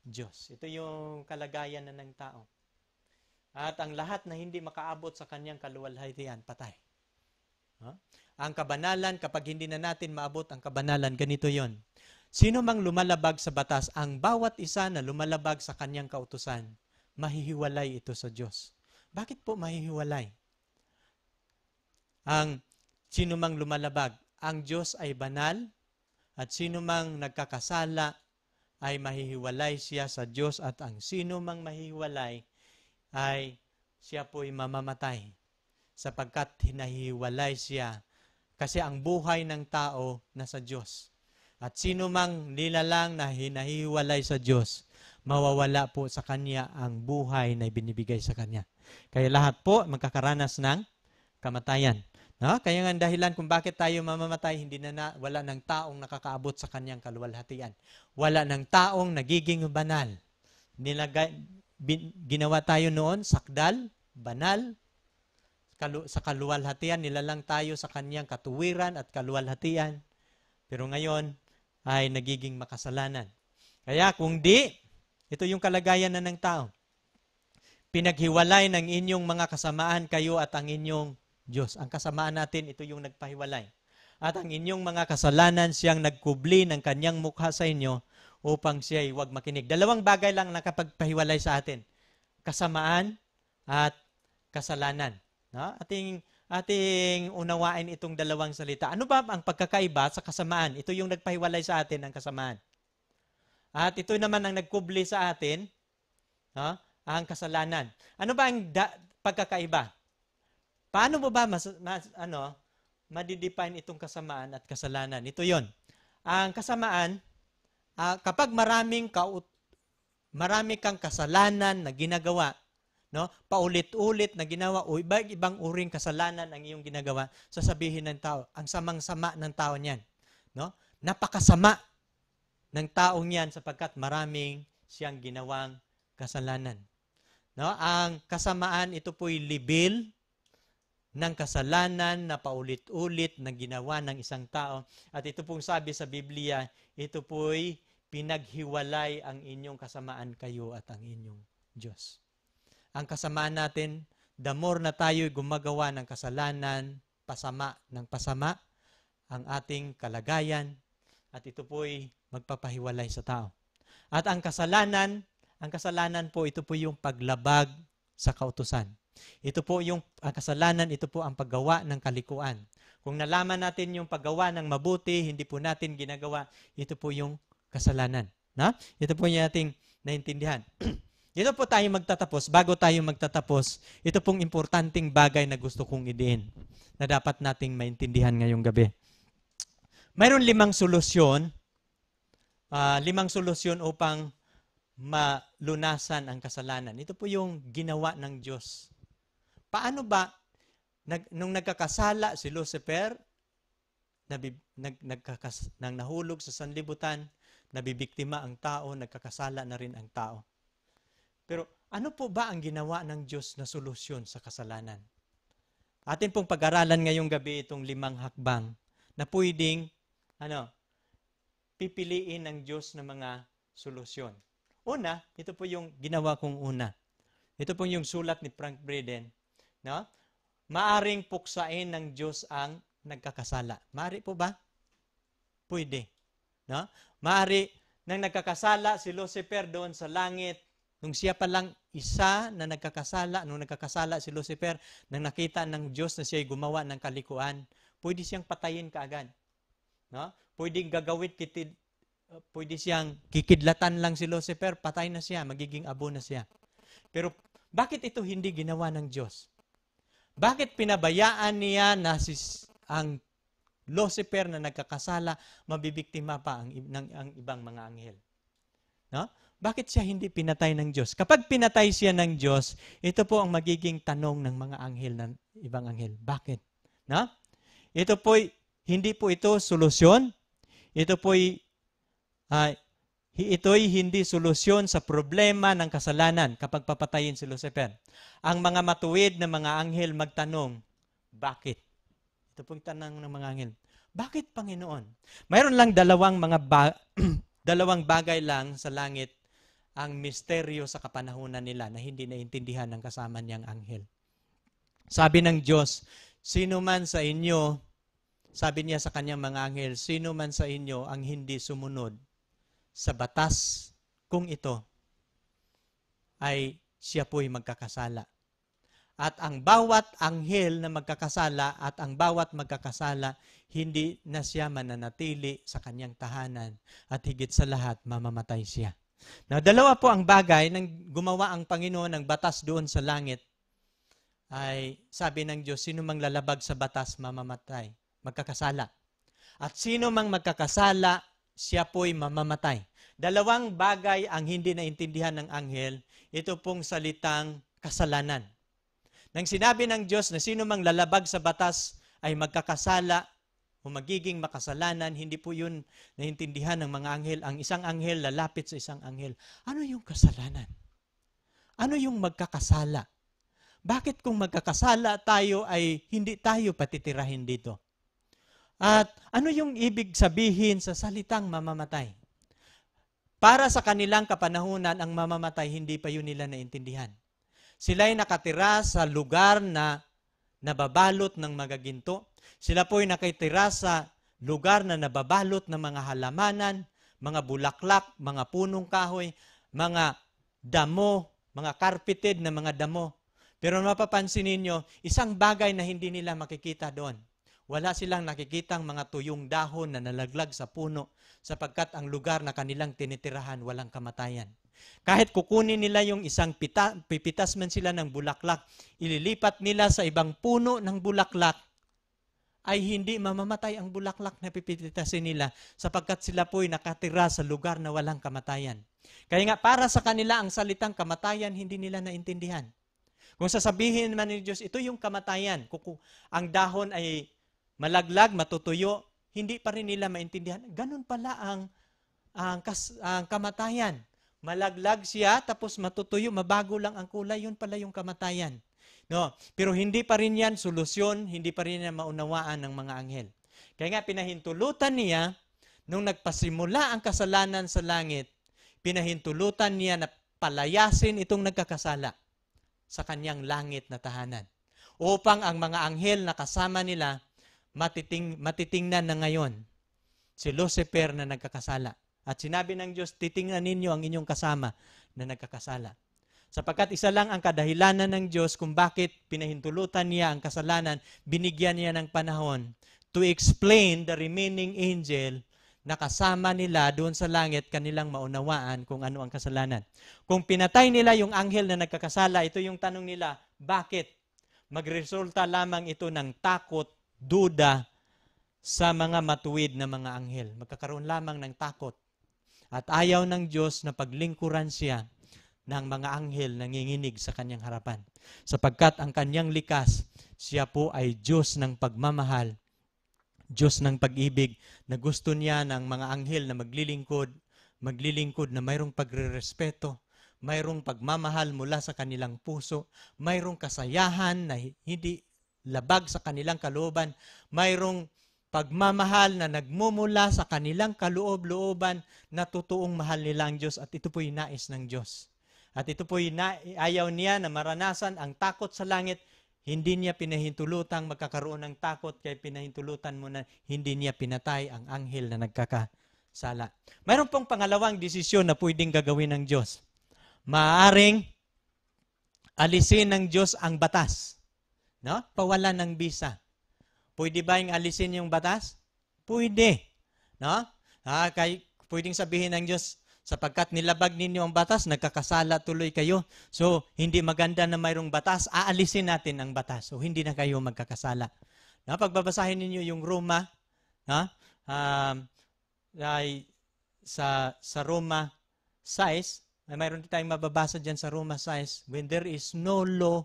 A: Diyos. Ito yung kalagayan na ng tao. At ang lahat na hindi makaabot sa kanyang kaluwalhatian, patay. Ang kabanalan, kapag hindi na natin maabot ang kabanalan, ganito yon. Sino mang lumalabag sa batas, ang bawat isa na lumalabag sa kanyang kautusan, mahihiwalay ito sa Diyos. Bakit po mahihiwalay? Ang sino mang lumalabag, ang Diyos ay banal, at sino mang nagkakasala ay mahihiwalay siya sa Diyos, at ang sino mang mahihiwalay ay siya po'y mamamatay sapagkat hinahiwalay siya kasi ang buhay ng tao nasa Diyos. At sino mang nilalang na hinahiwalay sa Diyos, mawawala po sa kanya ang buhay na binibigay sa kanya. Kaya lahat po magkakaranas ng kamatayan. No? Kaya nga dahilan kung bakit tayo mamamatay, wala ng taong nakakaabot sa kanyang kaluwalhatian. Wala ng taong nagiging banal. Ginawa tayo noon, sakdal, banal, sa kaluwalhatian, nilalang tayo sa kanyang katuwiran at kaluwalhatian. Pero ngayon ay nagiging makasalanan. Kaya kung di, ito yung kalagayan na ng tao. Pinaghiwalay ng inyong mga kasamaan kayo at ang inyong Diyos. Ang kasamaan natin, ito yung nagpahiwalay. At ang inyong mga kasalanan, siyang nagkubli ng kanyang mukha sa inyo upang siya'y huwag makinig. Dalawang bagay lang nakapagpahiwalay sa atin. Kasamaan at kasalanan. No? Ating unawain itong dalawang salita. Ano ba ang pagkakaiba sa kasamaan? Ito yung nagpahiwalay sa atin, ang kasamaan. At ito naman ang nagkubli sa atin, no? Ang kasalanan. Ano ba ang pagkakaiba? Paano mo ba madidefine itong kasamaan at kasalanan? Ito yon. Ang kasamaan, kapag marami kang kasalanan na ginagawa, no? Paulit-ulit na ginawa o ibang uring kasalanan ang iyong ginagawa, sasabihin ng tao, ang samang-sama ng tao niyan. No? Napakasama ng taong yan sapagkat maraming siyang ginawang kasalanan. No? Ang kasamaan, ito po'y libil ng kasalanan na paulit-ulit na ginawa ng isang tao. At ito pong sabi sa Biblia, ito po'y pinaghiwalay ang inyong kasamaan kayo at ang inyong Diyos. Ang kasamaan natin, the more na tayo'y gumagawa ng kasalanan, pasama ng pasama, ang ating kalagayan, at ito po'y magpapahiwalay sa tao. At ang kasalanan po, ito po yung paglabag sa kautusan. Ang kasalanan, ito po ang paggawa ng kalikuan. Kung nalaman natin yung paggawa ng mabuti, hindi po natin ginagawa, ito po yung kasalanan. Na? Ito po yung ating naintindihan. Dito po tayo magtatapos. Bago tayo magtatapos, ito pong importanteng bagay na gusto kong idiin na dapat nating maintindihan ngayong gabi. Mayroon 5 solusyon. 5 solusyon upang malunasan ang kasalanan. Ito po yung ginawa ng Diyos. Paano ba, nung nagkakasala si Lucifer, nang nahulog sa sanlibutan, nabibiktima ang tao, nagkakasala na rin ang tao. Pero ano po ba ang ginawa ng Diyos na solusyon sa kasalanan? Atin pong pag-aralan ngayong gabi itong 5 hakbang na pwedeng pipiliin ng Diyos na mga solusyon. Una, ito po yung ginawa kong una. Ito po yung sulat ni Frank Braden. No? Maaring puksain ng Diyos ang nagkakasala. Maari po ba? Pwede. No? Maari nang nagkakasala si Lucifer doon sa langit, nung siya pa lang isa na nagkakasala, nung nagkakasala si Lucifer, nang nakita ng Diyos na siya'y gumawa ng kalikuan, pwede siyang patayin kaagad. No? Pwede siyang kikidlatan lang si Lucifer, patay na siya, magiging abo na siya. Pero bakit ito hindi ginawa ng Diyos? Bakit pinabayaan niya na ang Lucifer na nagkakasala, mabibiktima pa ang ibang mga anghel? No? Bakit siya hindi pinatay ng Diyos? Kapag pinatay siya ng Diyos, ito po ang magiging tanong ng mga anghel, ng ibang anghel. Bakit? No? Hindi po ito solusyon. Ito'y hindi solusyon sa problema ng kasalanan kapag papatayin si Lucifer. Ang mga matuwid na mga anghel magtanong, bakit? Ito pong tanong ng mga anghel. Bakit, Panginoon? Mayroon lang dalawang bagay lang sa langit ang misteryo sa kapanahunan nila na hindi naintindihan ng kasama niyang anghel. Sabi ng Diyos, sino man sa inyo, sabi niya sa kanyang mga anghel, sino man sa inyo ang hindi sumunod sa batas kung ito, ay siya po'y magkakasala. At ang bawat anghel na magkakasala at ang bawat magkakasala, hindi na siya mananatili sa kanyang tahanan at higit sa lahat, mamamatay siya. Now, dalawa po ang bagay nang gumawa ang Panginoon ng batas doon sa langit, ay sabi ng Diyos, sino mang lalabag sa batas, mamamatay, magkakasala. At sino mang magkakasala, siya po'y mamamatay. Dalawang bagay ang hindi naintindihan ng anghel, ito pong salitang kasalanan. Nang sinabi ng Diyos na sino mang lalabag sa batas ay magkakasala o magiging makasalanan, hindi po yun naintindihan ng mga anghel. Ang isang anghel lalapit sa isang anghel. Ano yung kasalanan? Ano yung magkakasala? Bakit kung magkakasala tayo ay hindi tayo patitirahin dito? At ano yung ibig sabihin sa salitang mamamatay? Para sa kanilang kapanahunan, ang mamamatay, hindi pa yun nila naintindihan. Sila'y nakatira sa lugar na nababalot ng magaginto. Sila po'y nakatira sa lugar na nababalot ng mga halamanan, mga bulaklak, mga punong kahoy, mga damo, mga carpeted na mga damo. Pero mapapansin ninyo, isang bagay na hindi nila makikita doon. Wala silang nakikitang mga tuyong dahon na nalaglag sa puno sapagkat ang lugar na kanilang tinitirahan walang kamatayan. Kahit kukunin nila yung isang pipitas man sila ng bulaklak, ililipat nila sa ibang puno ng bulaklak, ay hindi mamamatay ang bulaklak na pipitasin nila sapagkat sila po'y nakatira sa lugar na walang kamatayan. Kaya nga para sa kanila ang salitang kamatayan hindi nila naintindihan. Kung sasabihin man ni Diyos, ito yung kamatayan, ang dahon ay malaglag, matutuyo, hindi pa rin nila maintindihan. Ganun pala ang kamatayan. Malaglag siya, tapos matutuyo, mabago lang ang kulay, yun pala yung kamatayan. No? Pero hindi pa rin yan solusyon, hindi pa rin yan maunawaan ng mga anghel. Kaya nga pinahintulutan niya, nung nagpasimula ang kasalanan sa langit, pinahintulutan niya na palayasin itong nagkakasala sa kanyang langit na tahanan. Upang ang mga anghel na kasama nila, matitingnan na ngayon si Lucifer na nagkakasala. At sinabi ng Diyos, titingnan ninyo ang inyong kasama na nagkakasala. Sapagkat isa lang ang kadahilanan ng Diyos kung bakit pinahintulutan niya ang kasalanan, binigyan niya ng panahon to explain the remaining angel na kasama nila doon sa langit, kanilang maunawaan kung ano ang kasalanan. Kung pinatay nila yung anghel na nagkakasala, ito yung tanong nila, bakit? Magresulta lamang ito ng takot, duda sa mga matuwid na mga anghel. Magkakaroon lamang ng takot. At ayaw ng Diyos na paglingkuran siya ng mga anghel na nanginginig sa kanyang harapan. Sapagkat ang kanyang likas, siya po ay Diyos ng pagmamahal, Diyos ng pag-ibig, na gusto niya ng mga anghel na maglilingkod na mayroong pagrerespeto, mayroong pagmamahal mula sa kanilang puso, mayroong kasayahan na hindi labag sa kanilang kalooban, mayroong pagmamahal na nagmumula sa kanilang kaloob-looban na totoong mahal nila ang Diyos at ito po'y nais ng Diyos. At ito po'y ayaw niya na maranasan ang takot sa langit. Hindi niya pinahintulutang magkakaroon ng takot kaya pinahintulutan mo na hindi niya pinatay ang anghel na nagkakasala. Mayroon pong pangalawang desisyon na pwedeng gagawin ng Diyos. Maaaring alisin ng Diyos ang batas. No? Pawalan ng bisa. Pwede ba yung alisin yung batas? Pwede. No? Pwedeng sabihin ng Diyos, sapagkat nilabag ninyo ang batas, nagkakasala tuloy kayo. So, hindi maganda na mayroong batas, aalisin natin ang batas. So, hindi na kayo magkakasala. No? Pagbabasahin ninyo yung Roma, no? Sa Roma 6, mayroon tayong mababasa dyan sa Roma 6, when there is no law,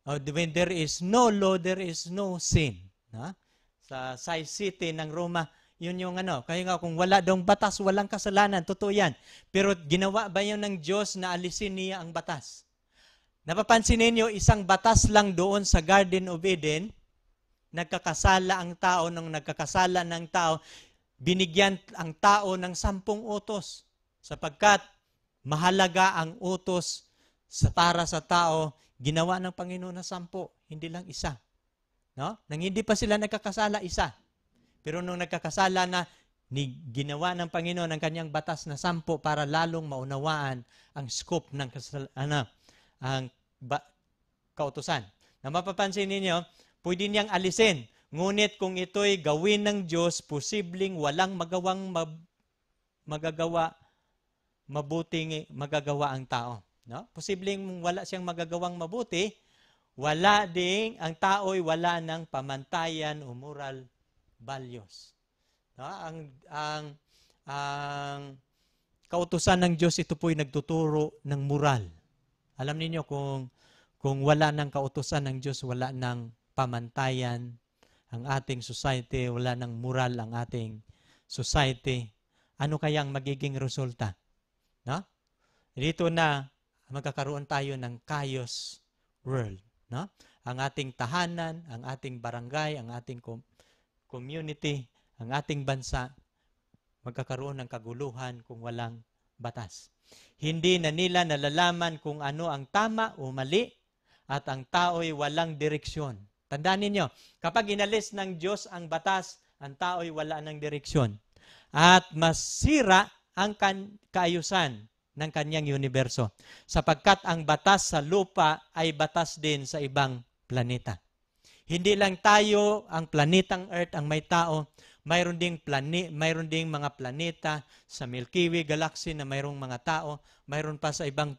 A: there is no sin. No? Sa size city ng Roma, yun yung kaya nga kung wala daw batas, walang kasalanan, totoo yan. Pero ginawa ba yun ng Diyos na alisin niya ang batas? Napapansin ninyo, isang batas lang doon sa Garden of Eden, nagkakasala ang tao, nung nagkakasala ng tao, binigyan ang tao ng 10 utos. Sapagkat mahalaga ang utos para sa tao, ginawa ng Panginoon na 10, hindi lang isa. No? Nang hindi pa sila nagkakasala, isa. Pero nung nagkakasala na, ginawa ng Panginoon ang kanyang batas na 10 para lalong maunawaan ang scope ng kautusan. Na mapapansin ninyo, pwede niyang alisin. Ngunit kung ito'y gawin ng Diyos, posibleng walang magagawa ang tao. No? Posibleng wala siyang magagawang mabuti, ang tao'y wala ng pamantayan o moral values. No? Ang kautusan ng Diyos, ito po'y nagtuturo ng moral. Alam niyo kung wala ng kautusan ng Diyos, wala ng pamantayan ang ating society, wala ng moral ang ating society, ano kayang magiging resulta? No? Dito na magkakaroon tayo ng chaos world. No? Ang ating tahanan, ang ating barangay, ang ating community, ang ating bansa, magkakaroon ng kaguluhan kung walang batas. Hindi na nila nalalaman kung ano ang tama o mali at ang tao'y walang direksyon. Tandaan ninyo, kapag inalis ng Diyos ang batas, ang tao'y wala ng direksyon. At masira ang kaayusan ng kanyang universo. Sapagkat ang batas sa lupa ay batas din sa ibang planeta. Hindi lang tayo, ang planetang Earth, ang may tao, mayroon ding mga planeta sa Milky Way galaxy na mayroong mga tao, mayroon pa sa ibang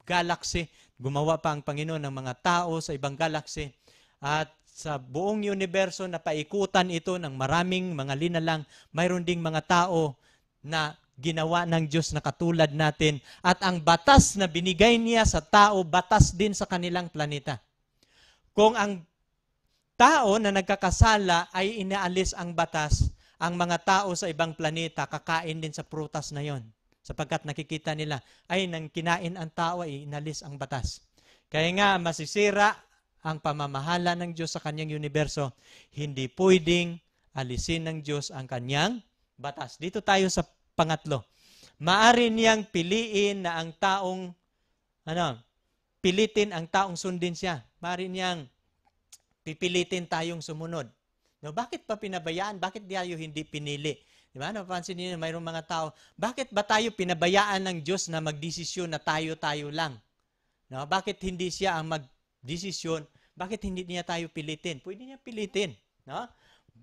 A: galaxy, gumawa pa ang Panginoon ng mga tao sa ibang galaxy, at sa buong universo na paikutan ito ng maraming mga linalang, mayroon ding mga tao na ginawa ng Diyos na katulad natin, at ang batas na binigay niya sa tao, batas din sa kanilang planeta. Kung ang tao na nagkakasala ay inaalis ang batas, ang mga tao sa ibang planeta kakain din sa prutas na yon. Sapagkat nakikita nila, ay nang kinain ang tao ay inalis ang batas. Kaya nga masisira ang pamamahala ng Diyos sa kanyang universo. Hindi pwedeng alisin ng Diyos ang kanyang batas. Dito tayo sa pangatlo. Maari niyang piliin na ang taong, pilitin ang taong sundin siya. Maari niyang pipilitin tayong sumunod. No, bakit pa pinabayaan? Bakit tayo hindi pinili? Diba? Napapansin niyo, mayroong mga tao, bakit ba tayo pinabayaan ng Diyos na magdesisyon na tayo-tayo lang? No, bakit hindi siya ang magdesisyon? Bakit hindi niya tayo pilitin? Pwede niya pilitin. No?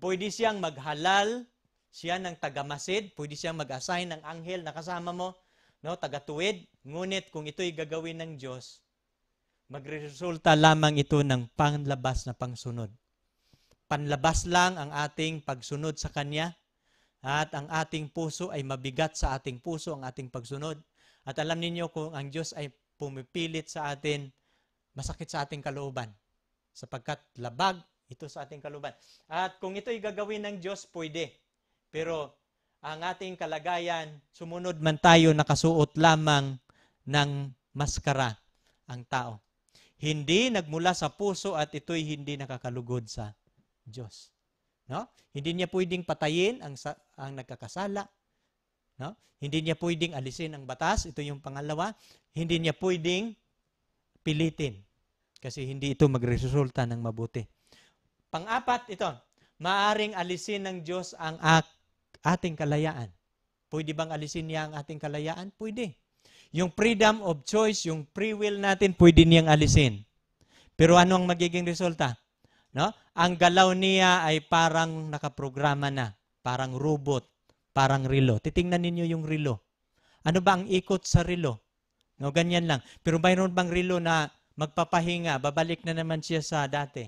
A: Pwede siyang maghalal siya ng tagamasid, pwede siyang mag-assign ng anghel na kasama mo, no, tagatuwid. Ngunit kung ito'y gagawin ng Diyos, magresulta lamang ito ng panlabas na pangsunod. Panlabas lang ang ating pagsunod sa Kanya, at ang ating puso ay mabigat sa ating puso, ang ating pagsunod. At alam ninyo, kung ang Diyos ay pumipilit sa atin, masakit sa ating kalooban. Sapagkat labag ito sa ating kalooban. At kung ito'y gagawin ng Diyos, pwede. Pero ang ating kalagayan, sumunod man tayo, nakasuot lamang ng maskara ang tao. Hindi nagmula sa puso at ito'y hindi nakakalugod sa Diyos. No? Hindi niya pwedeng patayin ang nagkakasala. No? Hindi niya pwedeng alisin ang batas. Ito yung pangalawa. Hindi niya pwedeng pilitin. Kasi hindi ito magresulta ng mabuti. Pang-apat, ito. Maaring alisin ng Diyos ang ating kalayaan. Pwede bang alisin niya ang ating kalayaan? Pwede. Yung freedom of choice, yung free will natin, pwede niyang alisin. Pero ano ang magiging resulta? No? Ang galaw niya ay parang nakaprograma na. Parang robot. Parang relo. Titingnan ninyo yung relo. Ano ba ang ikot sa relo? No, ganyan lang. Pero mayroon bang relo na magpapahinga, babalik na naman siya sa dati?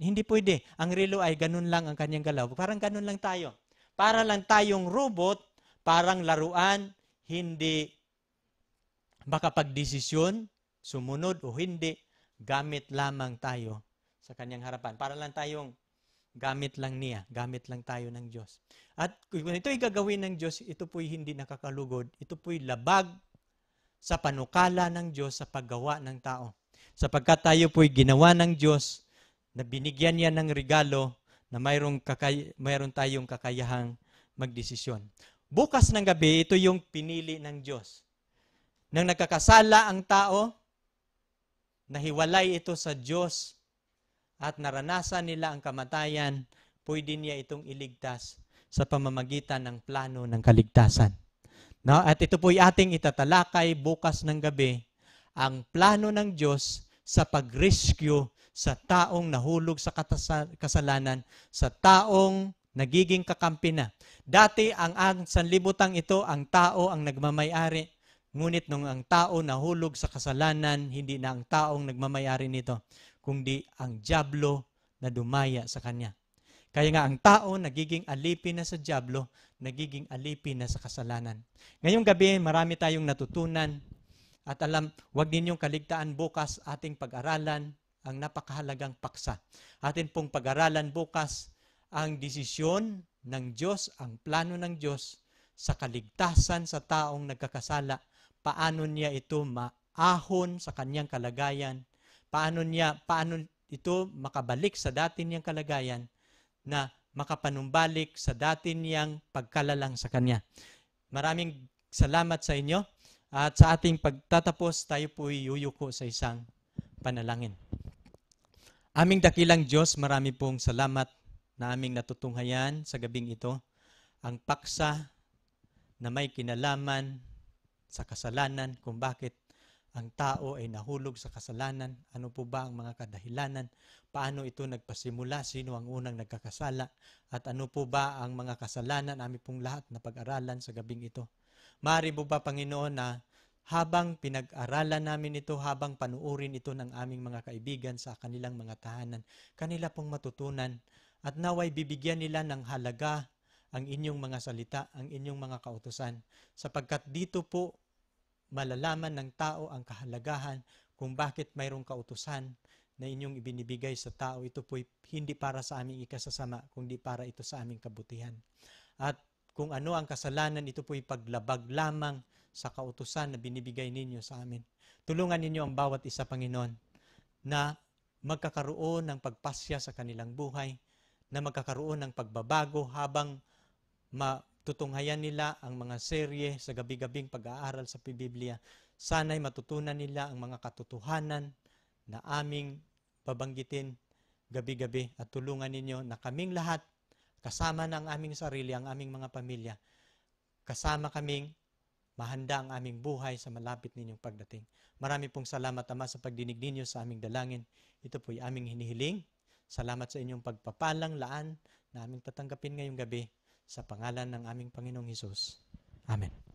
A: Hindi pwede. Ang relo ay ganun lang ang kanyang galaw. Parang ganun lang tayo. Para lang tayong robot, parang laruan, hindi makapagdesisyon, sumunod o hindi, gamit lamang tayo sa kanyang harapan. Para lang tayong gamit lang niya, gamit lang tayo ng Diyos. At kung ito'y gagawin ng Diyos, ito po'y hindi nakakalugod, ito po'y labag sa panukala ng Diyos sa paggawa ng tao. Sapagkat tayo po'y ginawa ng Diyos na binigyan niya ng regalo na mayroon tayong kakayahang magdesisyon. Bukas ng gabi, ito yung pinili ng Diyos. Nang nagkakasala ang tao, nahiwalay ito sa Diyos at naranasan nila ang kamatayan, pwede niya itong iligtas sa pamamagitan ng plano ng kaligtasan. No? At ito po'y ating itatalakay bukas ng gabi, ang plano ng Diyos sa pag-rescue sa taong nahulog sa kasalanan, sa taong nagiging kakampi na. Dati, ang sanlibutan ito, ang tao ang nagmamayari. Ngunit nung ang tao nahulog sa kasalanan, hindi na ang taong nagmamayari nito, kundi ang dyablo na dumaya sa kanya. Kaya nga ang tao nagiging alipin na sa dyablo, nagiging alipin na sa kasalanan. Ngayong gabi, marami tayong natutunan at alam, huwag ninyong kaligtaan bukas ating pag-aralan ang napakahalagang paksa. Atin pong pag-aralan bukas ang desisyon ng Diyos, ang plano ng Diyos sa kaligtasan sa taong nagkakasala. Paano niya ito maahon sa kanyang kalagayan? Paano ito makabalik sa dati niyang kalagayan na makapanumbalik sa dati niyang pagkalalang sa kanya. Maraming salamat sa inyo at sa ating pagtatapos tayo po yuyuko sa isang panalangin. Aming dakilang Diyos, marami pong salamat na aming natutunghayan sa gabing ito. Ang paksa na may kinalaman sa kasalanan kung bakit ang tao ay nahulog sa kasalanan. Ano po ba ang mga kadahilanan? Paano ito nagpasimula? Sino ang unang nagkakasala? At ano po ba ang mga kasalanan? Amin pong lahat na pag-aralan sa gabing ito. Maaari po ba, Panginoon, na habang pinag-aralan namin ito, habang panuurin ito ng aming mga kaibigan sa kanilang mga tahanan, kanila pong matutunan at naway bibigyan nila ng halaga ang inyong mga salita, ang inyong mga kautusan. Sapagkat dito po malalaman ng tao ang kahalagahan kung bakit mayroong kautusan na inyong ibinibigay sa tao. Ito po'y hindi para sa aming ikasasama, kundi para ito sa aming kabutihan. At kung ano ang kasalanan, ito po'y paglabag lamang sa kautusan na binibigay ninyo sa amin. Tulungan ninyo ang bawat isa, Panginoon, na magkakaroon ng pagpasya sa kanilang buhay, na magkakaroon ng pagbabago habang matutunghayan nila ang mga serye sa gabi-gabing pag-aaral sa Biblia. Sana'y matutunan nila ang mga katotohanan na aming babanggitin gabi-gabi at tulungan ninyo na kaming lahat, kasama ng aming sarili, ang aming mga pamilya, kasama kaming mahanda ang aming buhay sa malapit ninyong pagdating. Marami pong salamat, Ama, sa pagdinig ninyo sa aming dalangin. Ito po'y aming hinihiling. Salamat sa inyong pagpapalang laan na aming tatanggapin ngayong gabi sa pangalan ng aming Panginoong Hesus. Amen.